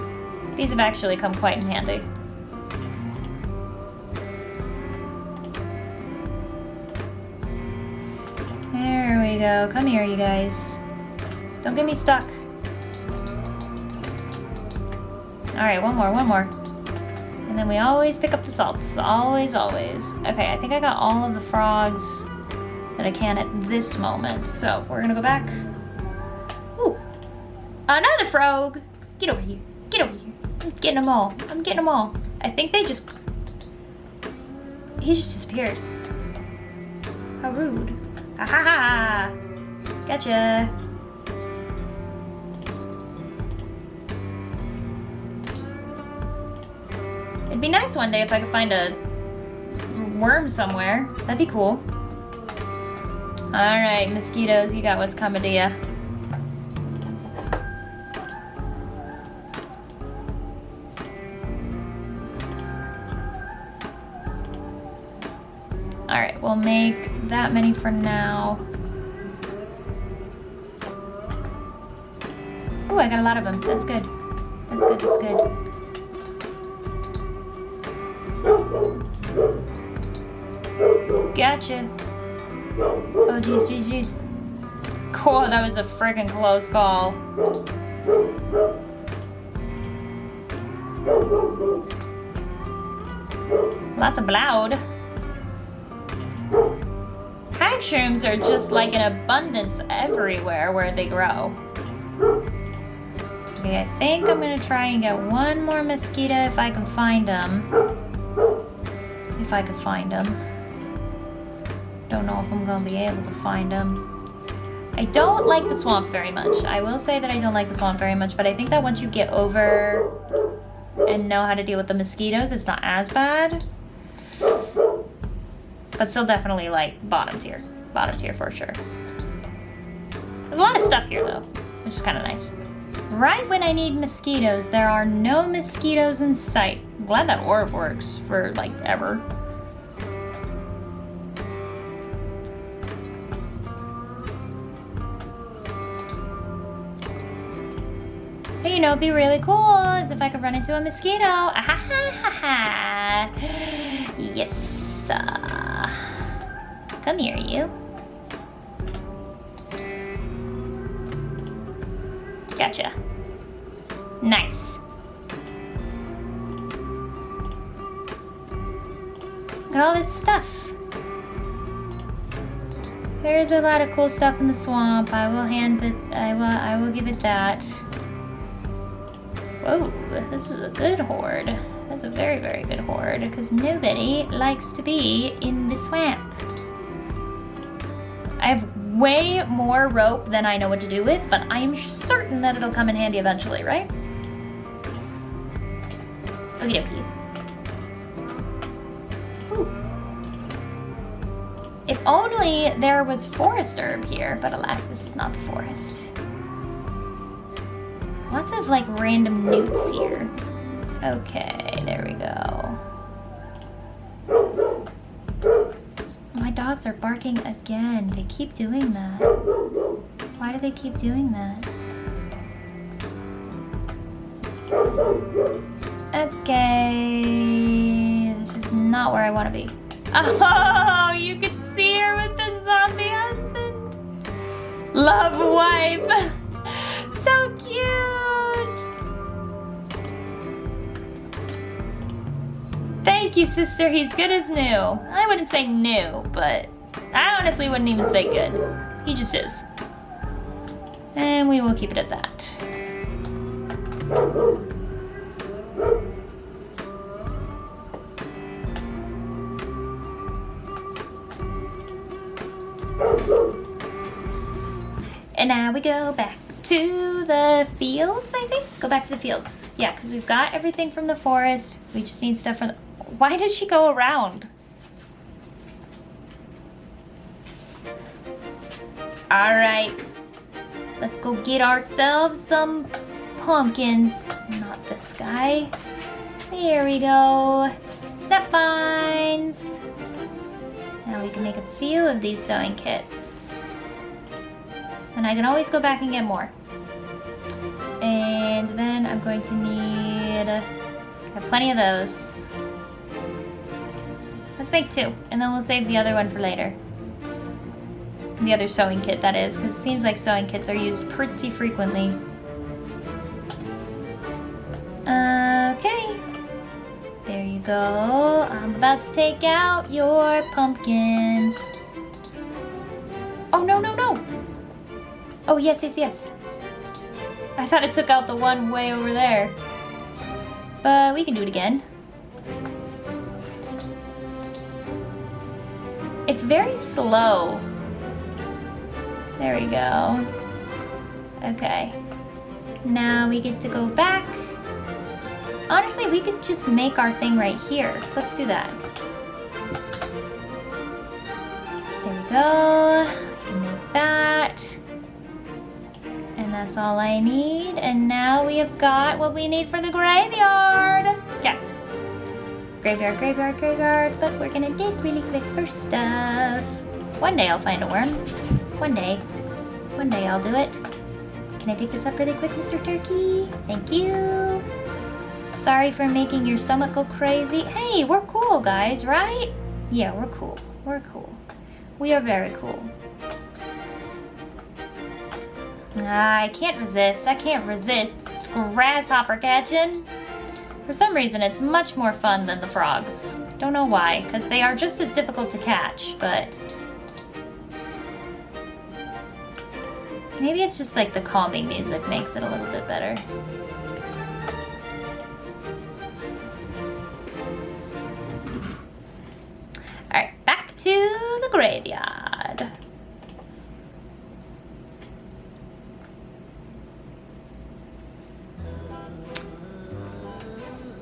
These have actually come quite in handy. There we go. Come here, you guys. Don't get me stuck. Alright, one more. And then we always pick up the salts. Always, always. Okay, I think I got all of the frogs that I can at this moment. So, we're gonna go back. Ooh! Another frog! Get over here. Get over here. I'm getting them all. I'm getting them all. I think they just... He just disappeared. How rude. Ha ha ha! Gotcha. It'd be nice one day if I could find a worm somewhere. That'd be cool. Alright, mosquitoes, you got what's coming to ya. Alright, we'll make that many for now. Oh, I got a lot of them. That's good. That's good, that's good. Gotcha. Oh, jeez. Cool, that was a friggin' close call. Lots of blood. Hag shrooms are just like in abundance everywhere where they grow. Okay, I think I'm gonna try and get one more mosquito if I can find them. If I could find them. Don't know if I'm gonna be able to find them. I don't like the swamp very much. I will say that I don't like the swamp very much, but I think that once you get over and know how to deal with the mosquitoes, it's not as bad. But still definitely like bottom tier. Bottom tier for sure. There's a lot of stuff here though, which is kind of nice. Right when I need mosquitoes, there are no mosquitoes in sight. I'm glad that orb works for like ever. But you know, it'd be really cool is if I could run into a mosquito. Ah ha ha ha ha. Yes. Come here, you. Gotcha. Nice. Look at all this stuff. There's a lot of cool stuff in the swamp. I will give it that. Whoa, this was a good horde. That's a very, very good horde, because nobody likes to be in the swamp. I have way more rope than I know what to do with, but I am certain that it'll come in handy eventually, right? Okie dokie. Ooh. If only there was forest herb here, but alas, this is not the forest. Lots of like random newts here. Okay, there we go. My dogs are barking again. They keep doing that. Why do they keep doing that? Okay, this is not where I want to be. Oh, you can see her with the zombie husband. Love wife. So cute. Thank you, sister. He's good as new. I wouldn't say new, but I honestly wouldn't even say good. He just is. And we will keep it at that. And now we go back to the fields, I think? Go back to the fields. Yeah, because we've got everything from the forest. We just need stuff from the... Why did she go around? Alright. Let's go get ourselves some pumpkins. Not this guy. There we go. Snap vines. Now we can make a few of these sewing kits. And I can always go back and get more. And then I'm going to need... I have plenty of those. Let's make 2, and then we'll save the other one for later. The other sewing kit, that is, because it seems like sewing kits are used pretty frequently. Okay. There you go. I'm about to take out your pumpkins. Oh, no, no, no! Oh, yes, yes, yes. I thought it took out the one way over there. But we can do it again. It's very slow. There we go. Okay. Now we get to go back. Honestly, we could just make our thing right here. Let's do that. There we go. We can make that. And that's all I need. And now we have got what we need for the graveyard. Yeah. Graveyard, graveyard, graveyard. But we're gonna dig really quick for stuff. One day I'll find a worm. One day. One day I'll do it. Can I pick this up really quick, Mr. Turkey? Thank you. Sorry for making your stomach go crazy. Hey, we're cool, guys, right? Yeah, we're cool. We're cool. We are very cool. I can't resist. I can't resist grasshopper catching. For some reason, it's much more fun than the frogs. Don't know why, because they are just as difficult to catch, but... maybe it's just like the calming music makes it a little bit better. Alright, back. to the graveyard.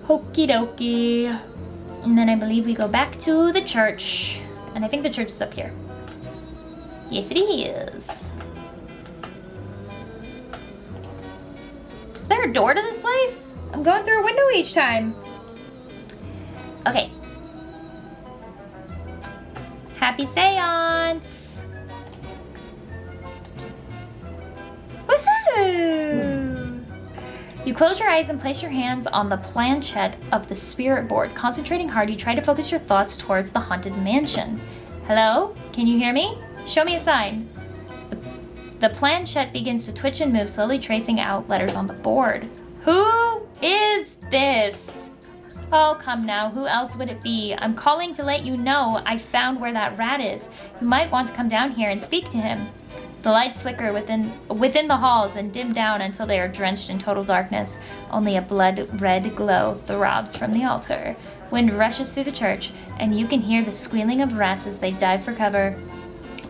Okie dokie. And then I believe we go back to the church. And I think the church is up here. Yes, it is. Is there a door to this place? I'm going through a window each time. Okay. Happy seance. Woohoo! You close your eyes and place your hands on the planchette of the spirit board. Concentrating hard, you try to focus your thoughts towards the haunted mansion. Hello? Can you hear me? Show me a sign. The planchette begins to twitch and move, slowly tracing out letters on the board. Who is this? Oh, come now, who else would it be? I'm calling to let you know I found where that rat is. You might want to come down here and speak to him. The lights flicker within the halls and dim down until they are drenched in total darkness. Only a blood-red glow throbs from the altar. Wind rushes through the church, and you can hear the squealing of rats as they dive for cover.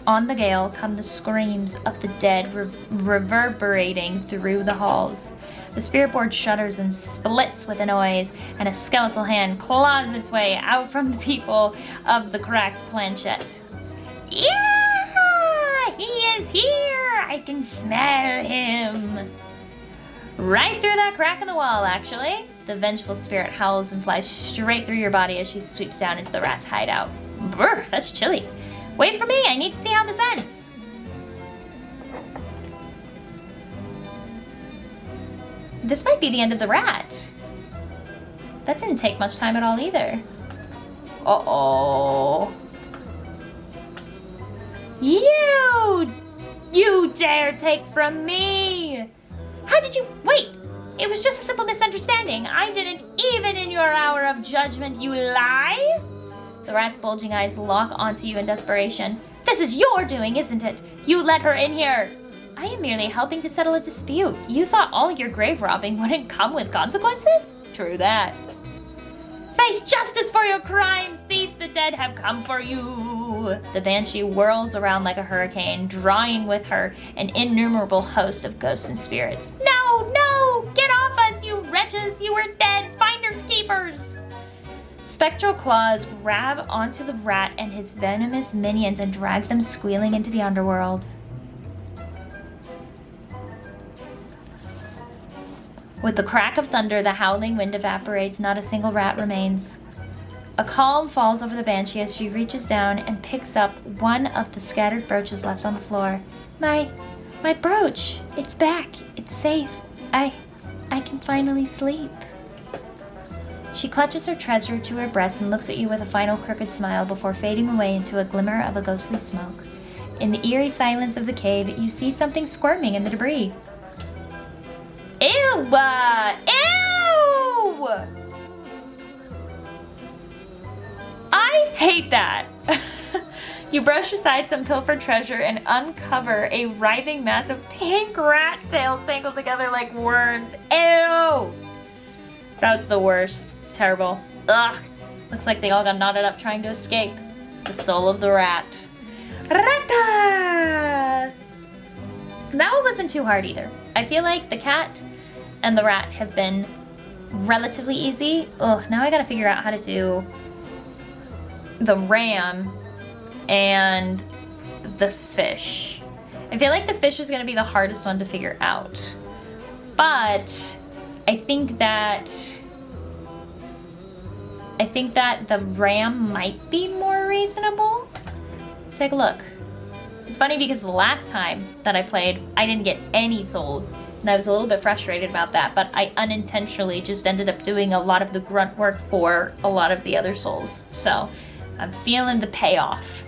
On the gale come the screams of the dead reverberating through the halls. The spirit board shudders and splits with a noise, and a skeletal hand claws its way out from the people of the cracked planchette. Yeah! He is here! I can smell him! Right through that crack in the wall, actually. The vengeful spirit howls and flies straight through your body as she sweeps down into the rat's hideout. Brr, that's chilly. Wait for me, I need to see how this ends. This might be the end of the rat. That didn't take much time at all either. Uh-oh. You dare take from me! How did you, wait! It was just a simple misunderstanding. I didn't even in your hour of judgment, you lie! The rat's bulging eyes lock onto you in desperation. This is your doing, isn't it? You let her in here! I am merely helping to settle a dispute. You thought all your grave robbing wouldn't come with consequences? True that. Face justice for your crimes, thief! The dead have come for you! The banshee whirls around like a hurricane, drawing with her an innumerable host of ghosts and spirits. No! No! Get off us, you wretches! You are dead! Finders keepers! Spectral claws grab onto the rat and his venomous minions and drag them squealing into the underworld. With the crack of thunder, the howling wind evaporates, not a single rat remains. A calm falls over the banshee as she reaches down and picks up one of the scattered brooches left on the floor. My brooch! It's back! It's safe! I can finally sleep. She clutches her treasure to her breast and looks at you with a final crooked smile before fading away into a glimmer of a ghostly smoke. In the eerie silence of the cave, you see something squirming in the debris. Ew! Ew! I hate that! You brush aside some pilfered treasure and uncover a writhing mass of pink rat tails tangled together like worms. Ew! That's the worst. It's terrible. Ugh! Looks like they all got knotted up trying to escape. The soul of the rat. Rata! That one wasn't too hard either. I feel like the cat and the rat have been relatively easy. Ugh, now I gotta figure out how to do the ram and the fish. I feel like the fish is gonna be the hardest one to figure out. But I think that the ram might be more reasonable. Let's take a look. It's funny because the last time that I played, I didn't get any souls, and I was a little bit frustrated about that, but I unintentionally just ended up doing a lot of the grunt work for a lot of the other souls. So I'm feeling the payoff.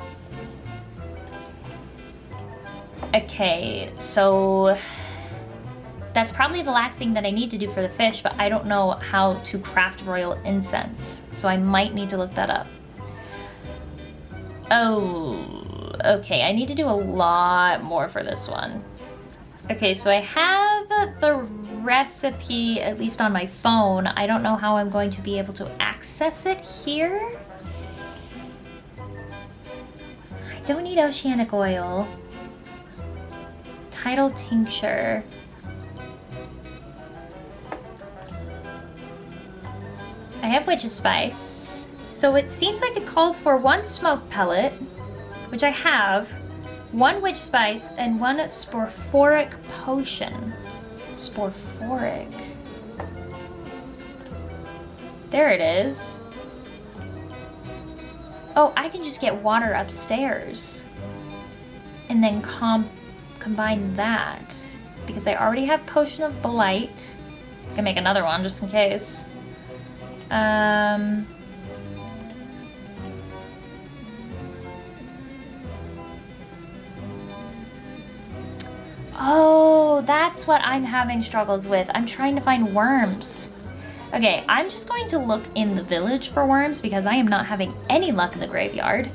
Okay, so that's probably the last thing that I need to do for the fish, but I don't know how to craft royal incense, so I might need to look that up. Oh, okay, I need to do a lot more for this one. Okay, so I have the recipe, at least on my phone. I don't know how I'm going to be able to access it here. don't need oceanic oil. Tidal tincture. I have witch's spice. So it seems like it calls for 1 smoke pellet, which I have, 1 witch spice, and 1 sporphoric potion. Sporphoric. There it is. Oh, I can just get water upstairs and then combine that because I already have Potion of Blight. I can make another one just in case. Oh, that's what I'm having struggles with. I'm trying to find worms. Okay, I'm just going to look in the village for worms because I am not having any luck in the graveyard.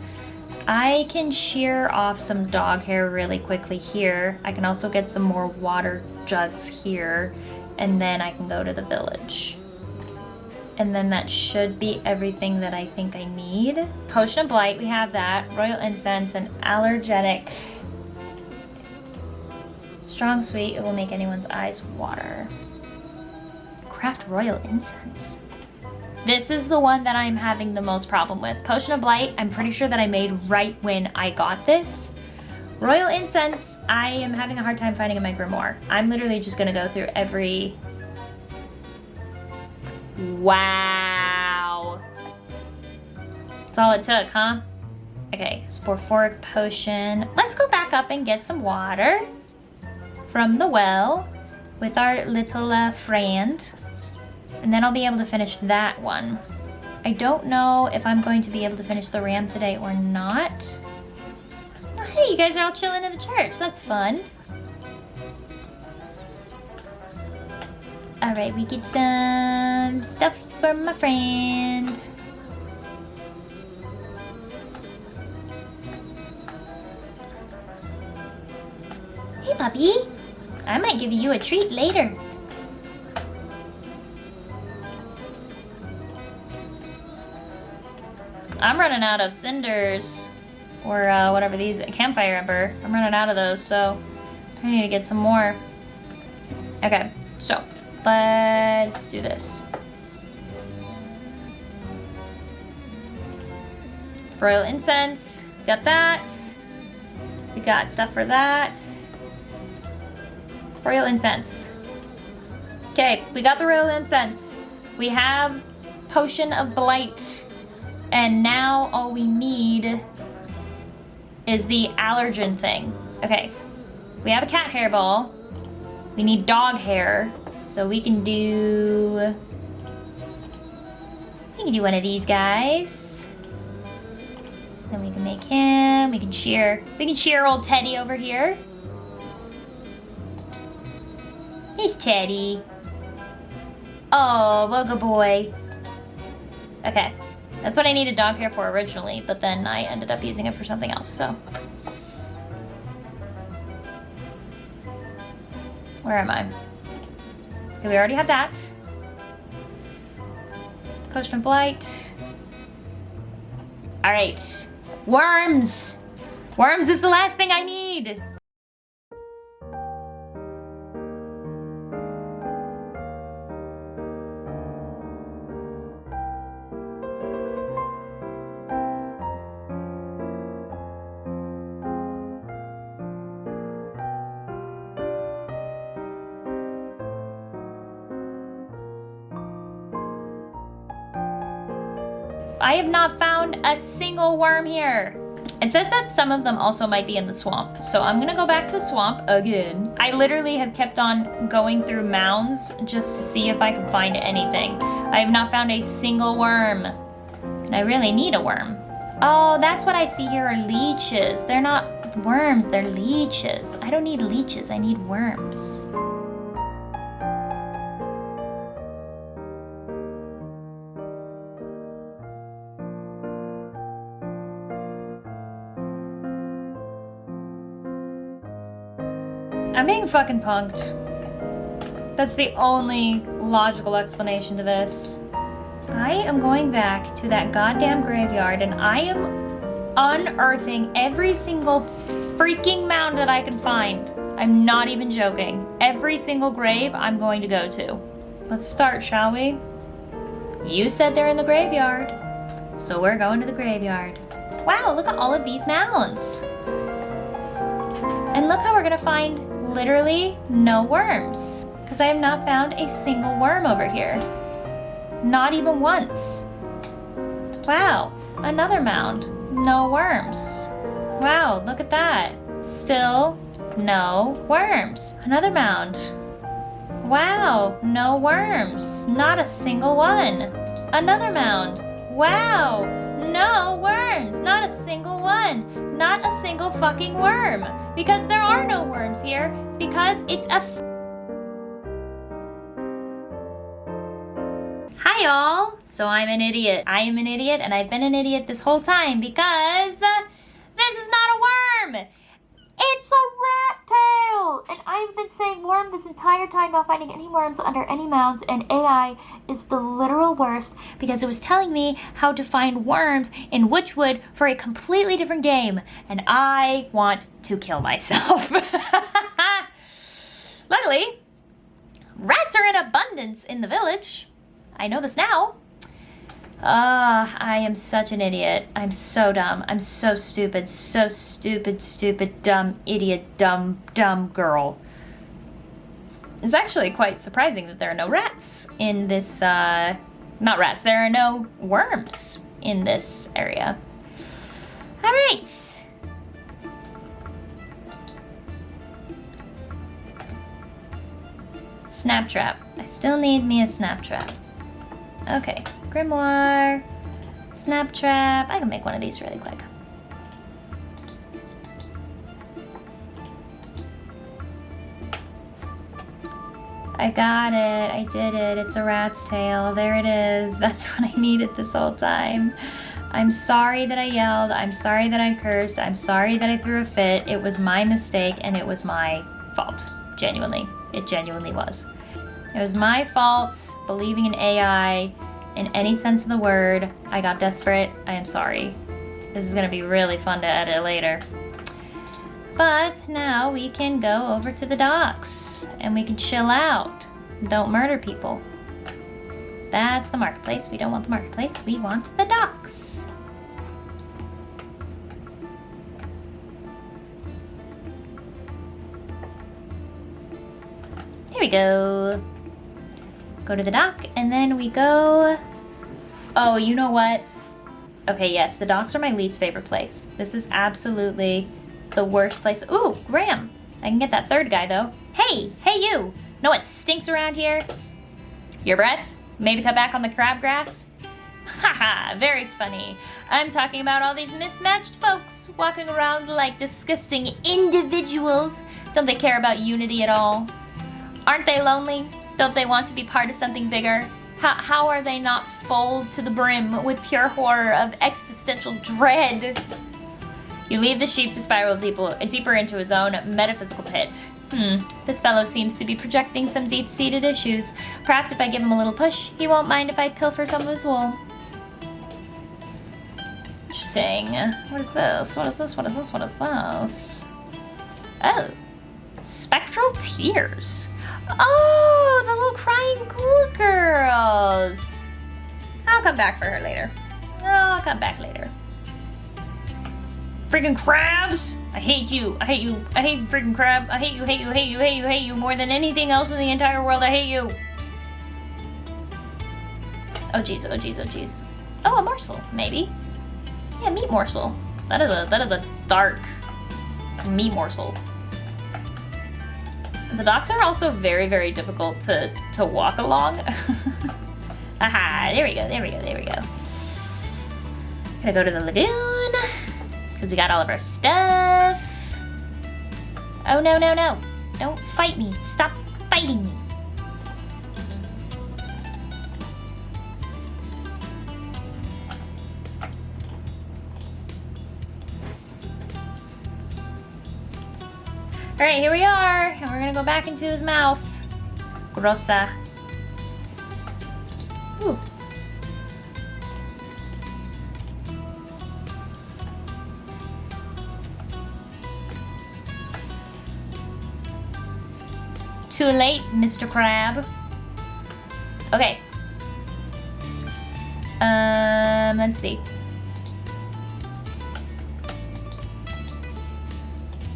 I can shear off some dog hair really quickly here. I can also get some more water jugs here, and then I can go to the village. And then that should be everything that I think I need. Potion of Blight, we have that. Royal Incense and Allergenic. Strong Sweet, it will make anyone's eyes water. Craft Royal Incense. This is the one that I'm having the most problem with. Potion of Blight, I'm pretty sure that I made right when I got this. Royal Incense, I am having a hard time finding in my grimoire. I'm literally just gonna go through every... Wow. That's all it took, huh? Okay, Sporphoric Potion. Let's go back up and get some water from the well with our little friend. And then I'll be able to finish that one. I don't know if I'm going to be able to finish the ram today or not. Oh, hey, you guys are all chilling in the church. That's fun. All right, we get some stuff from my friend. Hey, puppy. I might give you a treat later. I'm running out of cinders, or whatever these, campfire ember. I'm running out of those, so I need to get some more. Okay, so let's do this. Royal Incense, got that. We got stuff for that. Royal Incense. Okay, we got the Royal Incense. We have Potion of Blight. And now all we need is the allergen thing. Okay, we have a cat hair ball. We need dog hair. So we can do one of these guys. Then we can make him, we can shear old Teddy over here. He's Teddy. Oh, well, good boy. Okay. That's what I needed dog hair for originally, but then I ended up using it for something else, so. Where am I? Okay, we already have that. Potion of Blight. All right, worms. Worms is the last thing I need. I have not found a single worm here. It says that some of them also might be in the swamp, so I'm gonna go back to the swamp again. I literally have kept on going through mounds just to see if I can find anything. I have not found a single worm, and I really need a worm. Oh, that's what I see here are leeches. They're not worms, they're leeches. I don't need leeches, I need worms. I'm being fucking punked. That's the only logical explanation to this. I am going back to that goddamn graveyard and I am unearthing every single freaking mound that I can find. I'm not even joking. Every single grave I'm going to go to. Let's start, shall we? You said they're in the graveyard, so we're going to the graveyard. Wow, look at all of these mounds. And look how we're gonna find literally no worms, because I have not found a single worm over here. Not even once. Wow, another mound. No worms. Wow, look at that. Still no worms. Another mound. Wow, no worms. Not a single one. Another mound. Wow, no worms. Not a single one. Not a single fucking worm. Because there are no worms here. Because it's a Hi y'all! So I'm an idiot. I am an idiot and I've been an idiot this whole time because this is not a worm! It's a rat tail! And I've been saying worm this entire time, not finding any worms under any mounds, and AI is the literal worst because it was telling me how to find worms in Wytchwood for a completely different game, and I want to kill myself. Luckily, rats are in abundance in the village. I know this now. I am such an idiot. I'm so dumb. I'm so stupid, stupid, dumb, idiot, dumb girl. It's actually quite surprising that there are no rats in this, not rats, there are no worms in this area. All right. Snap trap. I still need me a snap trap. Okay, grimoire, snap trap. I can make one of these really quick. I got it. I did it. It's a rat's tail. There it is. That's what I needed this whole time. I'm sorry that I yelled. I'm sorry that I cursed. I'm sorry that I threw a fit. It was my mistake and it was my fault. Genuinely. It genuinely was. It was my fault believing in AI in any sense of the word. I got desperate. I am sorry. This is gonna be really fun to edit later. But now we can go over to the docks and we can chill out. Don't murder people. That's the marketplace. We don't want the marketplace. We want the docks. There we go. Go to the dock, and then we go... Oh, you know what? Okay, yes, the docks are my least favorite place. This is absolutely the worst place. Ooh, Graham. I can get that third guy, though. Hey you! Know what stinks around here? Your breath? Maybe cut back on the crabgrass? Haha, very funny. I'm talking about all these mismatched folks walking around like disgusting individuals. Don't they care about unity at all? Aren't they lonely? Don't they want to be part of something bigger? How are they not full to the brim with pure horror of existential dread? You leave the sheep to spiral deeper into his own metaphysical pit. This fellow seems to be projecting some deep-seated issues. Perhaps if I give him a little push, he won't mind if I pilfer some of his wool. Interesting. What is this? What is this? What is this? What is this? Oh. Spectral tears. Oh, the little crying ghoul girls. I'll come back for her later. I'll come back later. Freaking crabs! I hate you. I hate you. I hate you, freaking crab. I hate you, hate you, hate you, hate you, hate you more than anything else in the entire world. I hate you. Oh jeez, oh jeez, oh jeez. Oh, a morsel, maybe. Yeah, meat morsel. That is a dark meat morsel. The docks are also very, very difficult to walk along. Aha, there we go, there we go, there we go. Gonna go to the lagoon, because we got all of our stuff. Oh, no, no, no. Don't fight me. Stop fighting me. Alright, here we are, and we're gonna go back into his mouth. Grossa. Ooh. too late, Mr. Crab. Okay. Let's see.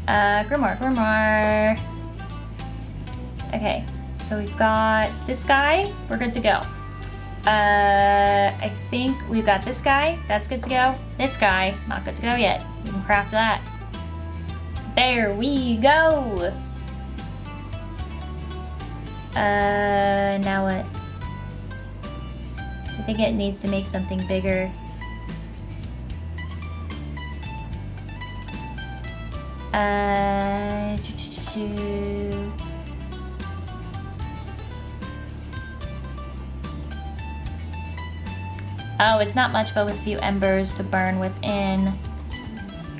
Grimoire. Okay, so we've got this guy. We're good to go. I think we've got this guy. That's good to go. This guy, not good to go yet. We can craft that. There we go. Now what? I think it needs to make something bigger. Oh, it's not much, but with a few embers to burn within.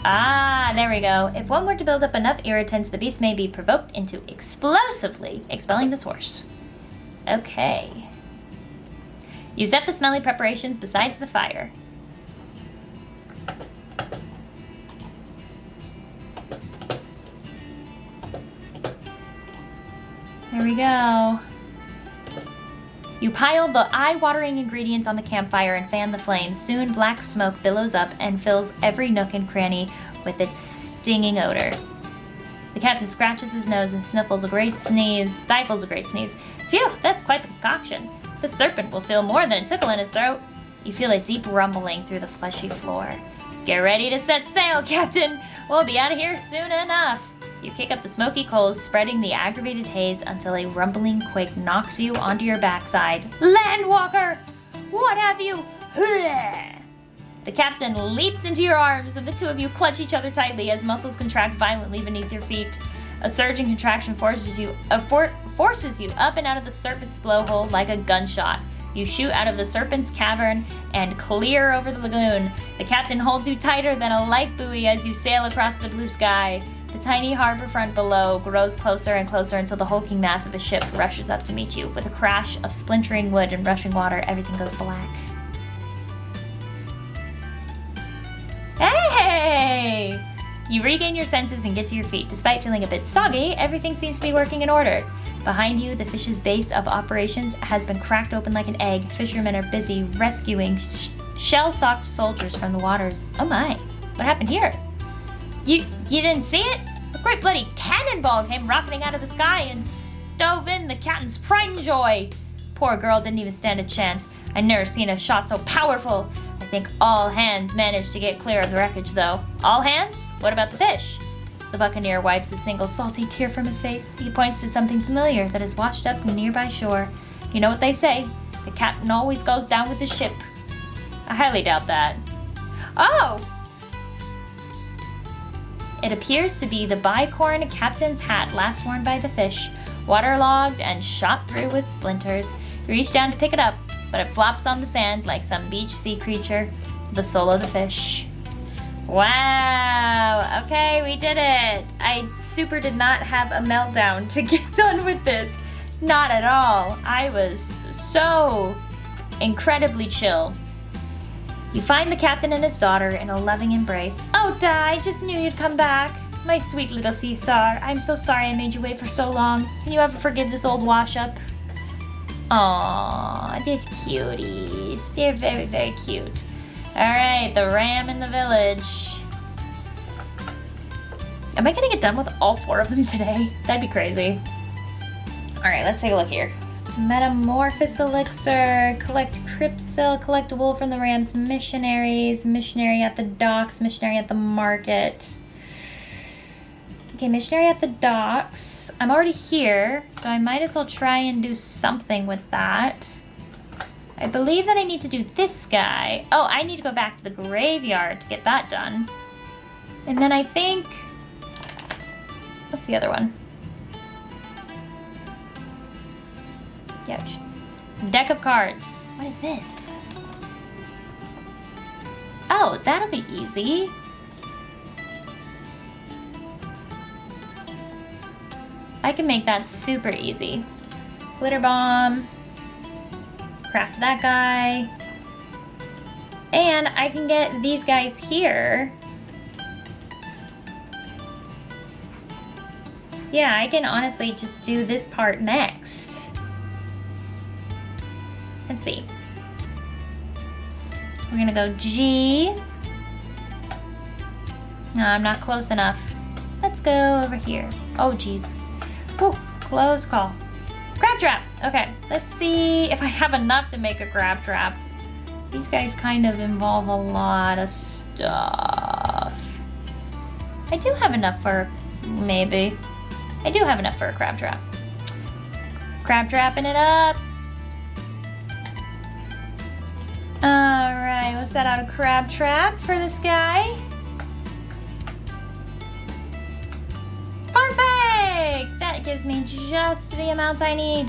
Ah, there we go. If one were to build up enough irritants, the beast may be provoked into explosively expelling the source. Okay. You set the smelly preparations beside the fire. There we go. You pile the eye-watering ingredients on the campfire and fan the flames. Soon, black smoke billows up and fills every nook and cranny with its stinging odor. The captain scratches his nose and stifles a great sneeze. Phew, that's quite the concoction. The serpent will feel more than a tickle in his throat. You feel a deep rumbling through the fleshy floor. Get ready to set sail, Captain. We'll be out of here soon enough. You kick up the smoky coals, spreading the aggravated haze until a rumbling quake knocks you onto your backside. Landwalker! What have you? The captain leaps into your arms, and the two of you clutch each other tightly as muscles contract violently beneath your feet. A surging contraction forces you up and out of the serpent's blowhole like a gunshot. You shoot out of the serpent's cavern and clear over the lagoon. The captain holds you tighter than a life buoy as you sail across the blue sky. The tiny harbor front below grows closer and closer until the hulking mass of a ship rushes up to meet you. With a crash of splintering wood and rushing water, everything goes black. Hey! You regain your senses and get to your feet. Despite feeling a bit soggy, everything seems to be working in order. Behind you, the fish's base of operations has been cracked open like an egg. Fishermen are busy rescuing shell-socked soldiers from the waters. Oh my, what happened here? You didn't see it? A great bloody cannonball came rocketing out of the sky and stove in the captain's pride and joy. Poor girl didn't even stand a chance. I've never seen a shot so powerful. I think all hands managed to get clear of the wreckage, though. All hands? What about the fish? The buccaneer wipes a single salty tear from his face. He points to something familiar that has washed up from a nearby shore. You know what they say, the captain always goes down with the ship. I highly doubt that. Oh! It appears to be the bicorn captain's hat last worn by the fish, waterlogged and shot through with splinters. You reach down to pick it up, but it flops on the sand like some beach sea creature. The soul of the fish. Wow, okay, we did it. I super did not have a meltdown to get done with this. Not at all. I was so incredibly chill. You find the captain and his daughter in a loving embrace. Oh, Di, I just knew you'd come back. My sweet little sea star, I'm so sorry I made you wait for so long. Can you ever forgive this old wash-up? Aww, these cuties. They're very, very cute. Alright, the ram in the village. Am I gonna get done with all 4 of them today? That'd be crazy. Alright, let's take a look here. Metamorphosis elixir, collect crypsil, collect wool from the ram's missionaries, missionary at the docks, missionary at the market. Okay, missionary at the docks. I'm already here, so I might as well try and do something with that. I believe that I need to do this guy. Oh, I need to go back to the graveyard to get that done. And then I think... What's the other one? Ouch. Deck of cards. What is this? Oh, that'll be easy. I can make that super easy. Glitter bomb. Craft that guy. And I can get these guys here. Yeah, I can honestly just do this part next. Let's see. We're gonna go G. No, I'm not close enough. Let's go over here. Oh, geez. Whew, close call. Crab trap. Okay, let's see if I have enough to make a crab trap. These guys kind of involve a lot of stuff. I do have enough for, maybe. I do have enough for a crab trap. Crab trapping it up. Alright, let's set out a crab trap for this guy. Perfect! That gives me just the amount I need.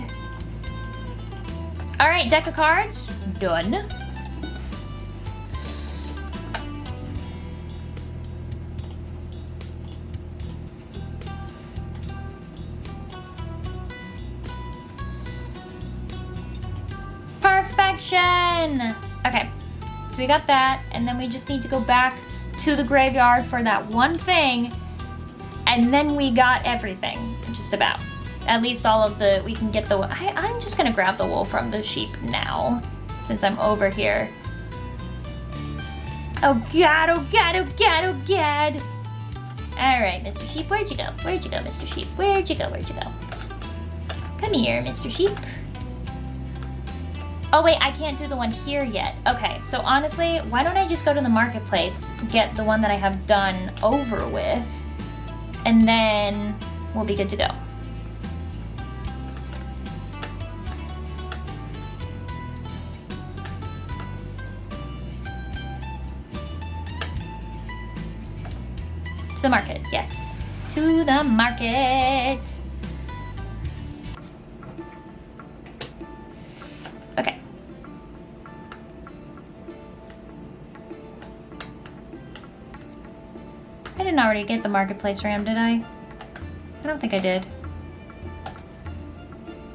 Alright, deck of cards. Done. Perfection! Okay, so we got that, and then we just need to go back to the graveyard for that one thing, and then we got everything, just about. At least all of the, we can get the, I'm just gonna grab the wool from the sheep now, since I'm over here. Oh God, oh God, oh God, oh God. All right, Mr. Sheep, where'd you go? Where'd you go, Mr. Sheep? Where'd you go, where'd you go? Come here, Mr. Sheep. Oh wait, I can't do the one here yet. Okay, so honestly, why don't I just go to the marketplace, get the one that I have done over with, and then we'll be good to go. To the market, yes. To the market. Okay. I didn't already get the marketplace ram, did I? I don't think I did.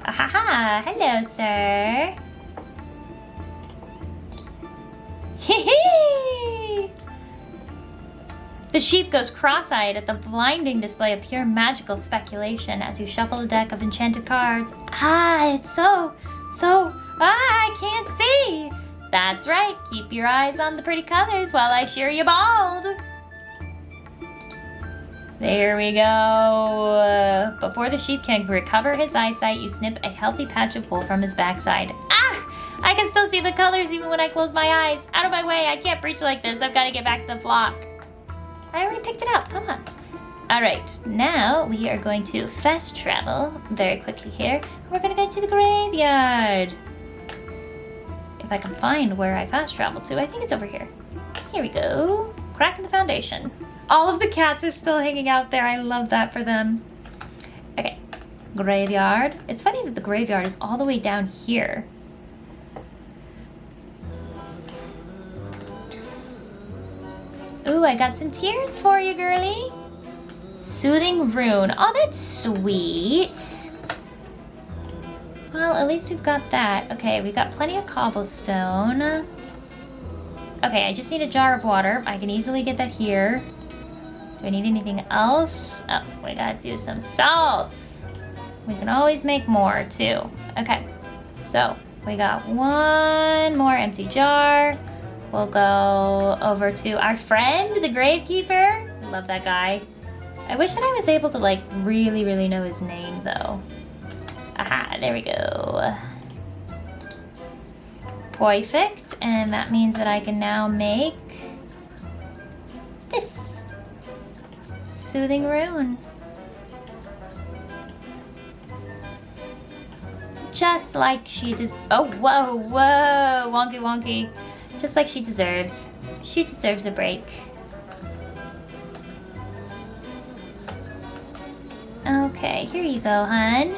Ahaha, hello, sir. Hee-hee! The sheep goes cross-eyed at the blinding display of pure magical speculation as you shuffle a deck of enchanted cards. Ah, it's I can't see. That's right, keep your eyes on the pretty colors while I shear you bald. There we go. Before the sheep can recover his eyesight, you snip a healthy patch of wool from his backside. Ah! I can still see the colors even when I close my eyes. Out of my way, I can't breach like this. I've got to get back to the flock. I already picked it up, come on. All right, now we are going to fast travel very quickly here. We're gonna go to the graveyard. If I can find where I fast traveled to, I think it's over here. Here we go, cracking the foundation. All of the cats are still hanging out there. I love that for them. Okay, graveyard. It's funny that the graveyard is all the way down here. Ooh, I got some tears for you, girlie. Soothing rune. Oh, that's sweet. Well, at least we've got that. Okay, we got plenty of cobblestone. Okay, I just need a jar of water. I can easily get that here. Do I need anything else? Oh, we gotta do some salts. We can always make more, too. Okay, so we got one more empty jar. We'll go over to our friend, the Gravekeeper. Love that guy. I wish that I was able to, like, really know his name, though. Aha, there we go. Perfect, and that means that I can now make this. Soothing rune. Just like she does. Oh, whoa, wonky wonky. Just like she deserves. She deserves a break. Okay, here you go, hun.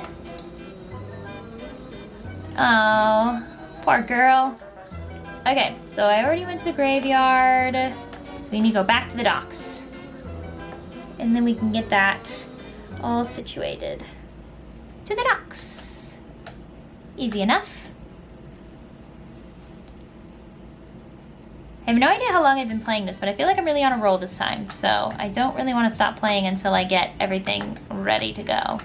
Oh, poor girl. Okay, so I already went to the graveyard. We need to go back to the docks. And then we can get that all situated. To the docks. Easy enough. I have no idea how long I've been playing this, but I feel like I'm really on a roll this time, so I don't really want to stop playing until I get everything ready to go.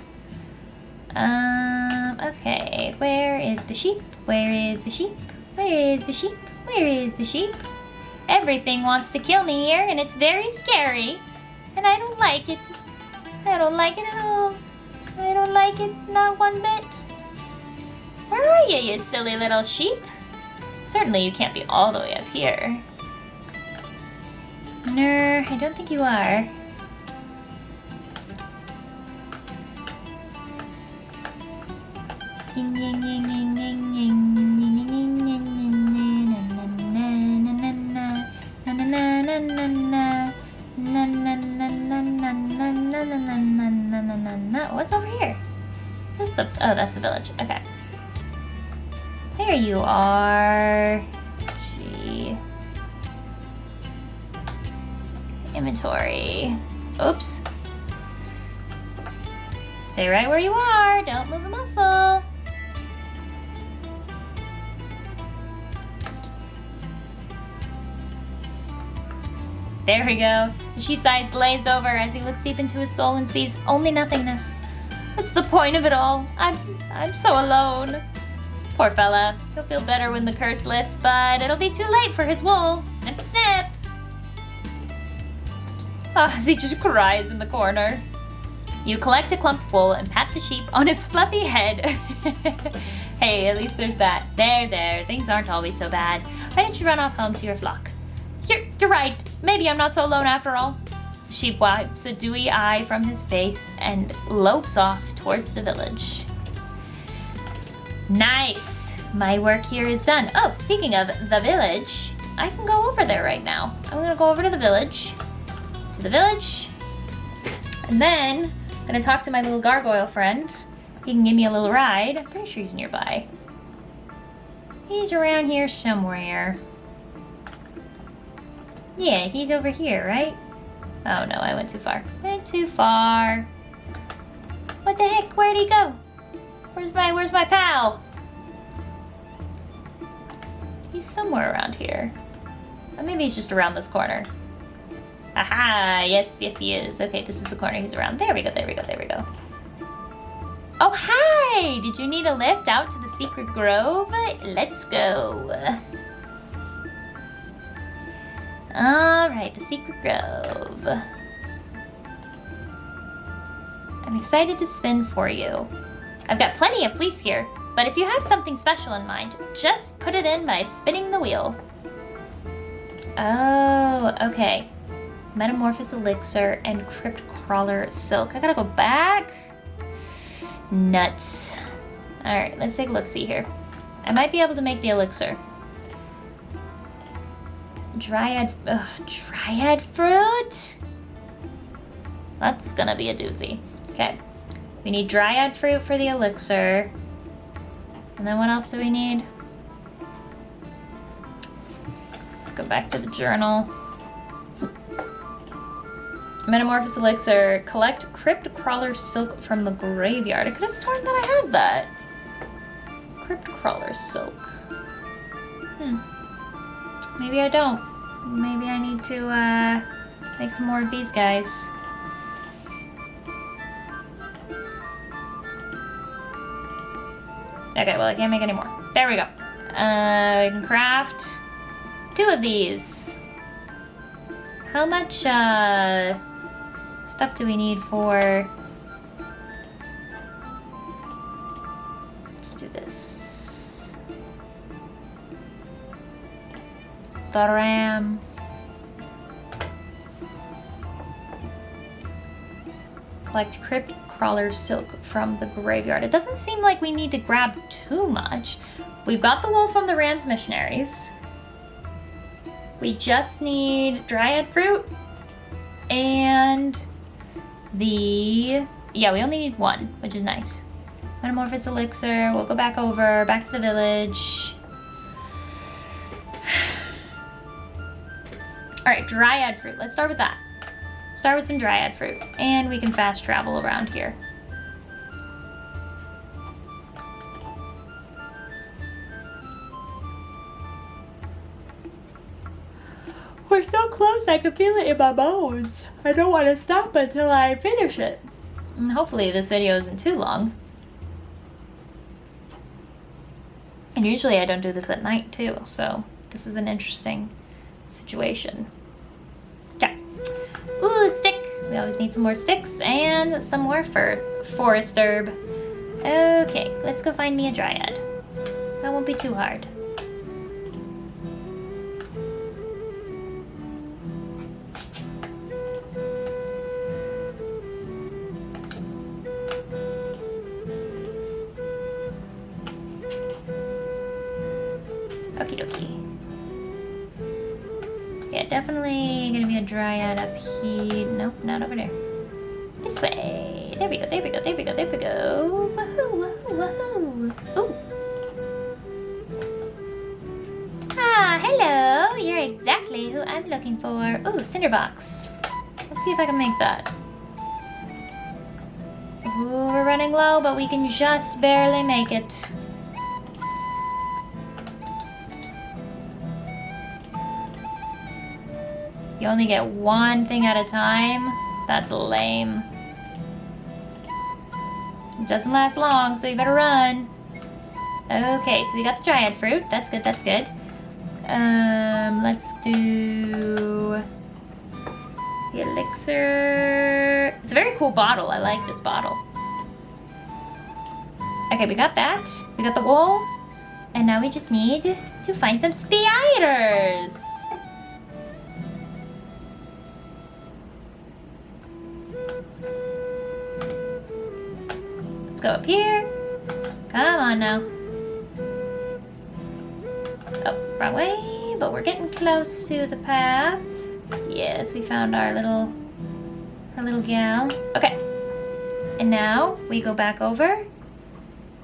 Okay, where is the sheep? Where is the sheep? Where is the sheep? Where is the sheep? Everything wants to kill me here, and it's very scary, and I don't like it. I don't like it at all. I don't like it, not one bit. Where are you, you silly little sheep? Certainly you can't be all the way up here. No, I don't think you are. Ying, ying, ying, ying, ying, ying, ying, ying, ying, ying, na na na na na na na na na na na na na na na. What's over here? This is the that's the village. Okay. There you are. Gee. Inventory. Oops. Stay right where you are. Don't move a muscle. There we go. The sheep's eyes glaze over as he looks deep into his soul and sees only nothingness. What's the point of it all? I'm so alone. Poor fella. He'll feel better when the curse lifts, but it'll be too late for his wool. Snip, snip. Oh, as he just cries in the corner. You collect a clump of wool and pat the sheep on his fluffy head. Hey, at least there's that. There. Things aren't always so bad. Why don't you run off home to your flock? You're right. Maybe I'm not so alone after all. The sheep wipes a dewy eye from his face and lopes off towards the village. Nice. My work here is done. Oh, speaking of the village, I can go over there right now. I'm gonna go over to the village. And then I'm gonna talk to my little gargoyle friend. He can give me a little ride. I'm pretty sure he's nearby. He's around here somewhere. Yeah, he's over here, right? Oh no, I went too far. What the heck? Where'd he go? Where's my pal? He's somewhere around here. Or maybe he's just around this corner. Aha! Yes, he is. Okay, this is the corner he's around. There we go. Oh, hi! Did you need a lift out to the secret grove? Let's go. Alright, the secret grove. I'm excited to spin for you. I've got plenty of fleece here, but if you have something special in mind, just put it in by spinning the wheel. Oh, okay. Metamorphosis elixir and crypt crawler silk. I gotta go back. Nuts. Alright, let's take a look-see here. I might be able to make the elixir. Dryad fruit? That's gonna be a doozy. Okay. We need dryad fruit for the elixir. And then what else do we need? Let's go back to the journal. Metamorphosis elixir. Collect crypt crawler silk from the graveyard. I could have sworn that I had that. Crypt crawler silk. Maybe I don't. Maybe I need to make some more of these guys. Okay, well I can't make any more. There we go. I can craft 2 of these. How much stuff do we need for... Let's do this. Tharam. Collect crypt crawler silk from the graveyard. It doesn't seem like we need to grab too much. We've got the wool from the Ram's missionaries. We just need dryad fruit and the... Yeah, we only need 1, which is nice. Metamorphosis elixir. We'll go back to the village. Alright, dryad fruit. Let's start with that. Start with some dryad fruit. And we can fast travel around here. I can feel it in my bones. I don't want to stop until I finish it. And hopefully this video isn't too long. And usually I don't do this at night too, so this is an interesting situation. Okay. Ooh, stick. We always need some more sticks and some more forest herb. Okay, let's go find me a dryad. That won't be too hard. Okie dokie. Yeah, definitely gonna be a dryad up here. Nope, not over there. This way. There we go, there we go, there we go, there we go. Woohoo, woohoo, woohoo. Ooh. Ah, hello. You're exactly who I'm looking for. Ooh, cinderbox. Let's see if I can make that. Ooh, we're running low, but we can just barely make it. You only get one thing at a time? That's lame. It doesn't last long, so you better run. Okay, so we got the dryad fruit. That's good, that's good. Let's do the elixir. It's a very cool bottle. I like this bottle. Okay, we got that. We got the wool. And now we just need to find some spiders. Let's go up here. Come on now. Oh, wrong way, but we're getting close to the path. Yes, we found our little gal. Okay. And now we go back over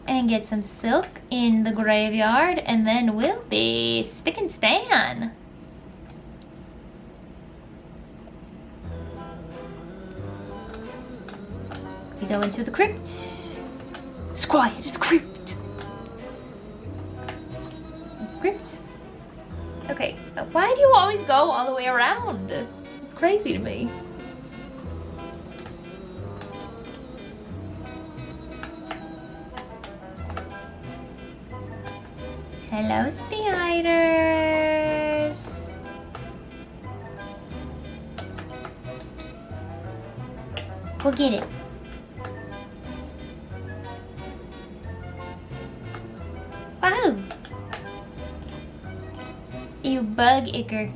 and get some silk in the graveyard, and then we'll be spick and span. We go into the crypt. It's quiet, it's crypt. It's crypt. Okay, why do you always go all the way around? It's crazy to me. Hello, spiders. Go get it. Wow. You bug icker.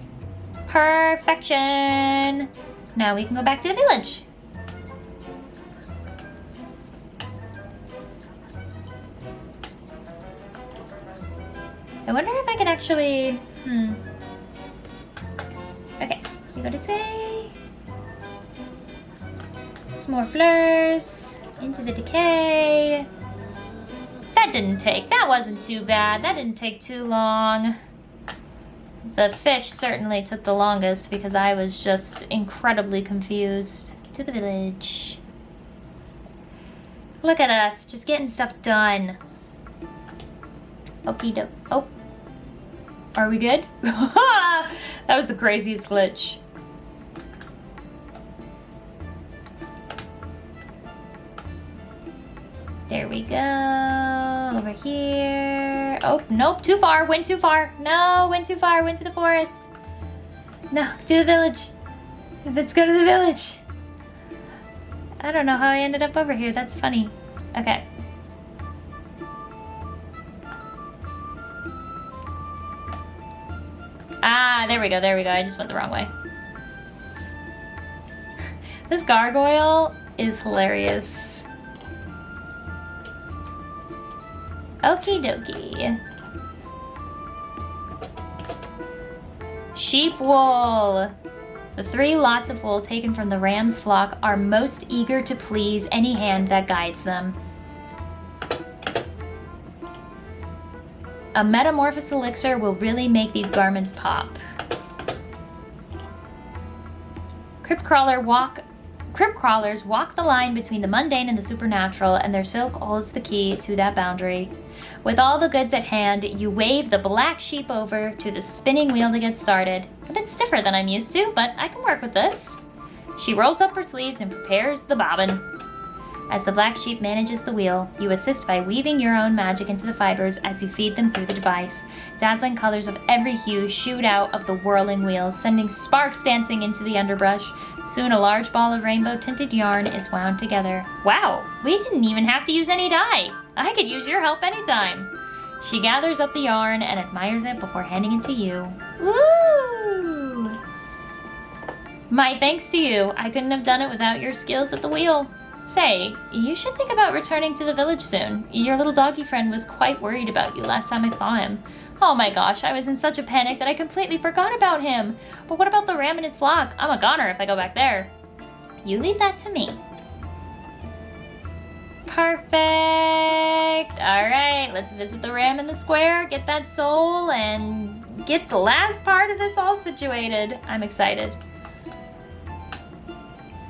Perfection. Now we can go back to the village. I wonder if I can actually, Okay, you go this way. Some more flowers. Into the decay. That wasn't too bad. That didn't take too long. The fish certainly took the longest because I was just incredibly confused. To the village. Look at us, just getting stuff done. Okie doke. Oh. Are we good? That was the craziest glitch. There we go. Over here. Oh, nope, too far. Went too far. No, went too far. Went to the forest. No, to the village. Let's go to the village. I don't know how I ended up over here. That's funny. Okay. Ah, there we go, there we go. I just went the wrong way. This gargoyle is hilarious. Okie dokie. Sheep wool. The 3 lots of wool taken from the ram's flock are most eager to please any hand that guides them. A metamorphosis elixir will really make these garments pop. Crypt crawler walk Crypt crawlers walk the line between the mundane and the supernatural, and their silk holds the key to that boundary. With all the goods at hand, you wave the black sheep over to the spinning wheel to get started. A bit stiffer than I'm used to, but I can work with this. She rolls up her sleeves and prepares the bobbin. As the black sheep manages the wheel, you assist by weaving your own magic into the fibers as you feed them through the device. Dazzling colors of every hue shoot out of the whirling wheels, sending sparks dancing into the underbrush. Soon a large ball of rainbow-tinted yarn is wound together. Wow, we didn't even have to use any dye. I could use your help anytime. She gathers up the yarn and admires it before handing it to you. Woo! My thanks to you. I couldn't have done it without your skills at the wheel. Say, you should think about returning to the village soon. Your little doggy friend was quite worried about you last time I saw him. Oh my gosh, I was in such a panic that I completely forgot about him. But what about the ram and his flock? I'm a goner if I go back there. You leave that to me. Perfect. All right, let's visit the ram in the square, get that soul, and get the last part of this all situated. I'm excited.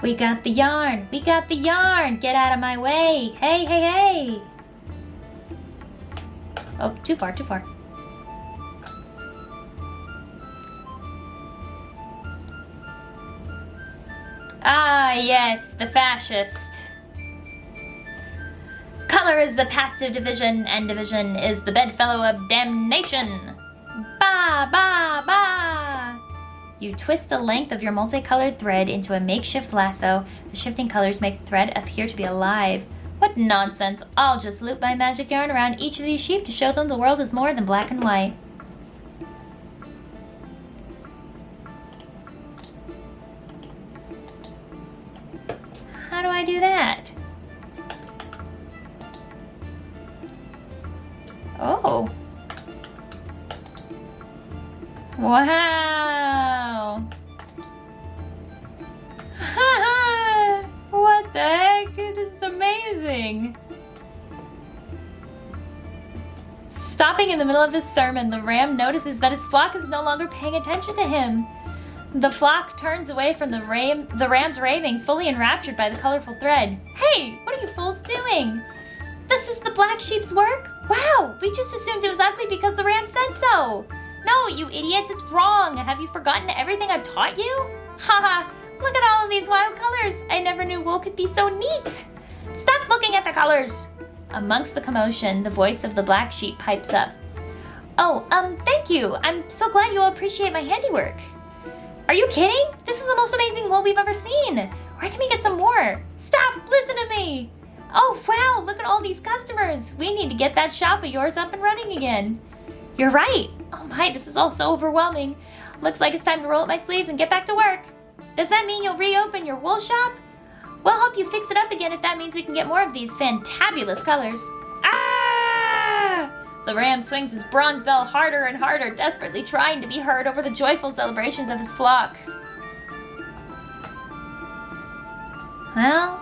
We got the yarn. We got the yarn. Get out of my way. Hey, hey, hey. Oh, too far, too far. Ah, yes, the fascist. Color is the path to division, and division is the bedfellow of damnation. Ba, ba, ba. You twist a length of your multicolored thread into a makeshift lasso. The shifting colors make the thread appear to be alive. What nonsense! I'll just loop my magic yarn around each of these sheep to show them the world is more than black and white. How do I do that? Oh. Wow. What the heck? This is amazing. Stopping in the middle of his sermon, the ram notices that his flock is no longer paying attention to him. The flock turns away from the ram's ravings, fully enraptured by the colorful thread. Hey, what are you fools doing? This is the black sheep's work? Wow, we just assumed it was ugly because the ram said so. No, you idiots, it's wrong. Have you forgotten everything I've taught you? Haha, look at all of these wild colors. I never knew wool could be so neat. Stop looking at the colors. Amongst the commotion, the voice of the black sheep pipes up. Oh, thank you. I'm so glad you all appreciate my handiwork. Are you kidding? This is the most amazing wool we've ever seen. Where can we get some more? Stop, listen to me. Oh, wow, look at all these customers. We need to get that shop of yours up and running again. You're right. Oh my, this is all so overwhelming. Looks like it's time to roll up my sleeves and get back to work. Does that mean you'll reopen your wool shop? We'll help you fix it up again if that means we can get more of these fantabulous colors. Ah! The ram swings his bronze bell harder and harder, desperately trying to be heard over the joyful celebrations of his flock. Well,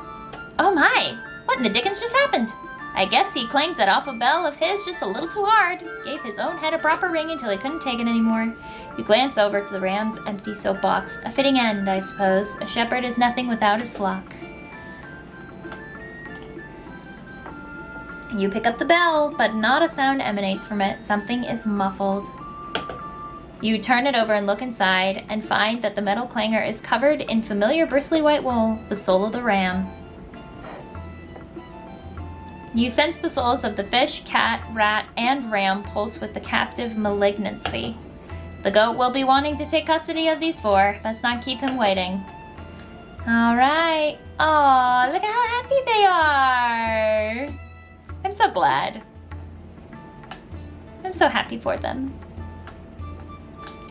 oh my, what in the dickens just happened? I guess he claimed that awful bell of his just a little too hard, gave his own head a proper ring until he couldn't take it anymore. You glance over to the ram's empty soapbox. A fitting end, I suppose. A shepherd is nothing without his flock. You pick up the bell, but not a sound emanates from it. Something is muffled. You turn it over and look inside, and find that the metal clanger is covered in familiar bristly white wool, the soul of the ram. You sense the souls of the fish, cat, rat, and ram pulse with the captive malignancy. The goat will be wanting to take custody of these four. Let's not keep him waiting. All right. Aw, look at how happy they are. I'm so glad. I'm so happy for them.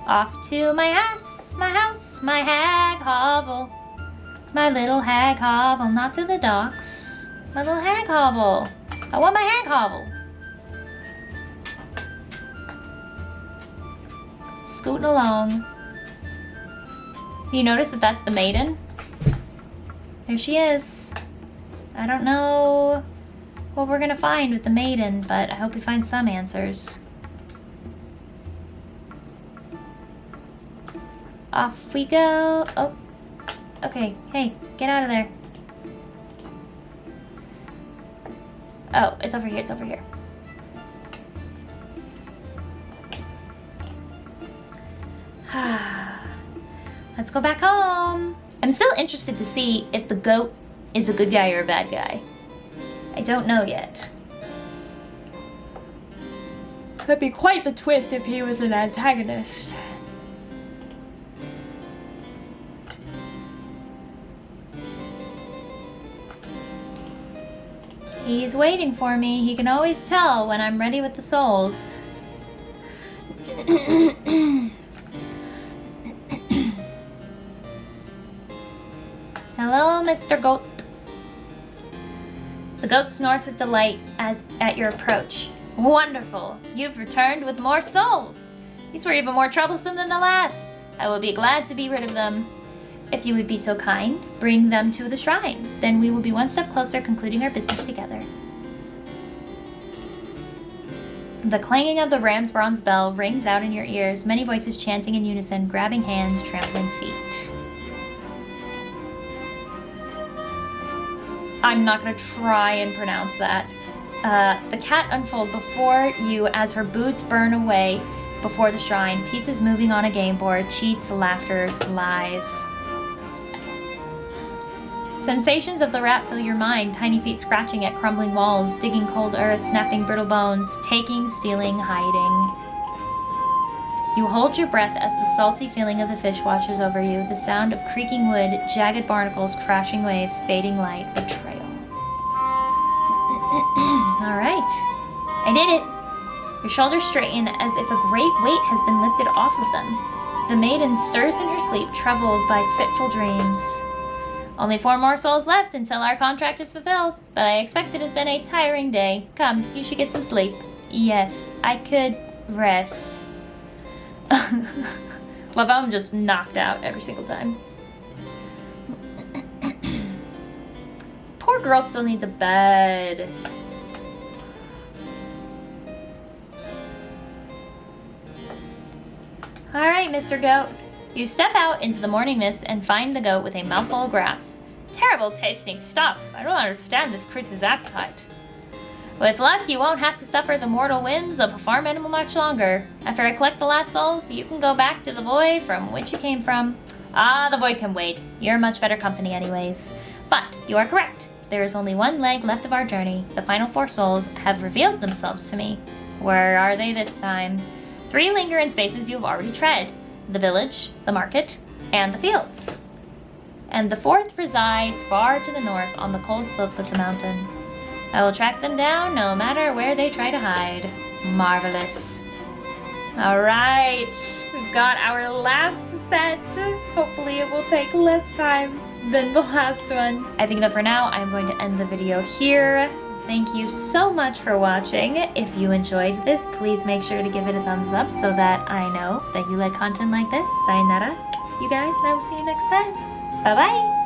Off to my house, my hag hovel. My little hag hovel, not to the docks. My little hag hovel. I want my hag hovel. Scooting along. You notice that that's the maiden? There she is. I don't know what we're gonna find with the maiden, but I hope we find some answers. Off we go. Oh, Okay, hey, get out of there. Oh, it's over here, it's over here. Let's go back home. I'm still interested to see if the goat is a good guy or a bad guy. I don't know yet. That'd be quite the twist if he was an antagonist. He's waiting for me. He can always tell when I'm ready with the souls. Hello, Mr. Goat. The goat snorts with delight at your approach. Wonderful! You've returned with more souls! These were even more troublesome than the last. I will be glad to be rid of them. If you would be so kind, bring them to the shrine. Then we will be one step closer concluding our business together. The clanging of the ram's bronze bell rings out in your ears, many voices chanting in unison, grabbing hands, trampling feet. I'm not gonna try and pronounce that. The cat unfolds before you as her boots burn away before the shrine, pieces moving on a game board, cheats, laughters, lies. Sensations of the rat fill your mind, tiny feet scratching at crumbling walls, digging cold earth, snapping brittle bones, taking, stealing, hiding. You hold your breath as the salty feeling of the fish washes over you, the sound of creaking wood, jagged barnacles, crashing waves, fading light, betrayal. All right, I did it. Your shoulders straighten as if a great weight has been lifted off of them. The maiden stirs in her sleep, troubled by fitful dreams. Only 4 more souls left until our contract is fulfilled, but I expect it has been a tiring day. Come, you should get some sleep. Yes, I could rest. Love how I'm just knocked out every single time. Poor girl still needs a bed. Alright, Mr. Goat. You step out into the morning mist and find the goat with a mouthful of grass. Terrible tasting stuff. I don't understand this creature's appetite. With luck, you won't have to suffer the mortal whims of a farm animal much longer. After I collect the last souls, you can go back to the void from which you came from. Ah, the void can wait. You're much better company anyways. But you are correct. There is only one leg left of our journey. The final 4 souls have revealed themselves to me. Where are they this time? 3 linger in spaces you have already tread. The village, the market, and the fields. And the 4th resides far to the north on the cold slopes of the mountain. I will track them down no matter where they try to hide. Marvelous. All right, we've got our last set. Hopefully it will take less time than the last one. I think that for now, I'm going to end the video here. Thank you so much for watching. If you enjoyed this, please make sure to give it a thumbs up so that I know that you like content like this. Sayonara, you guys, and I will see you next time. Bye-bye.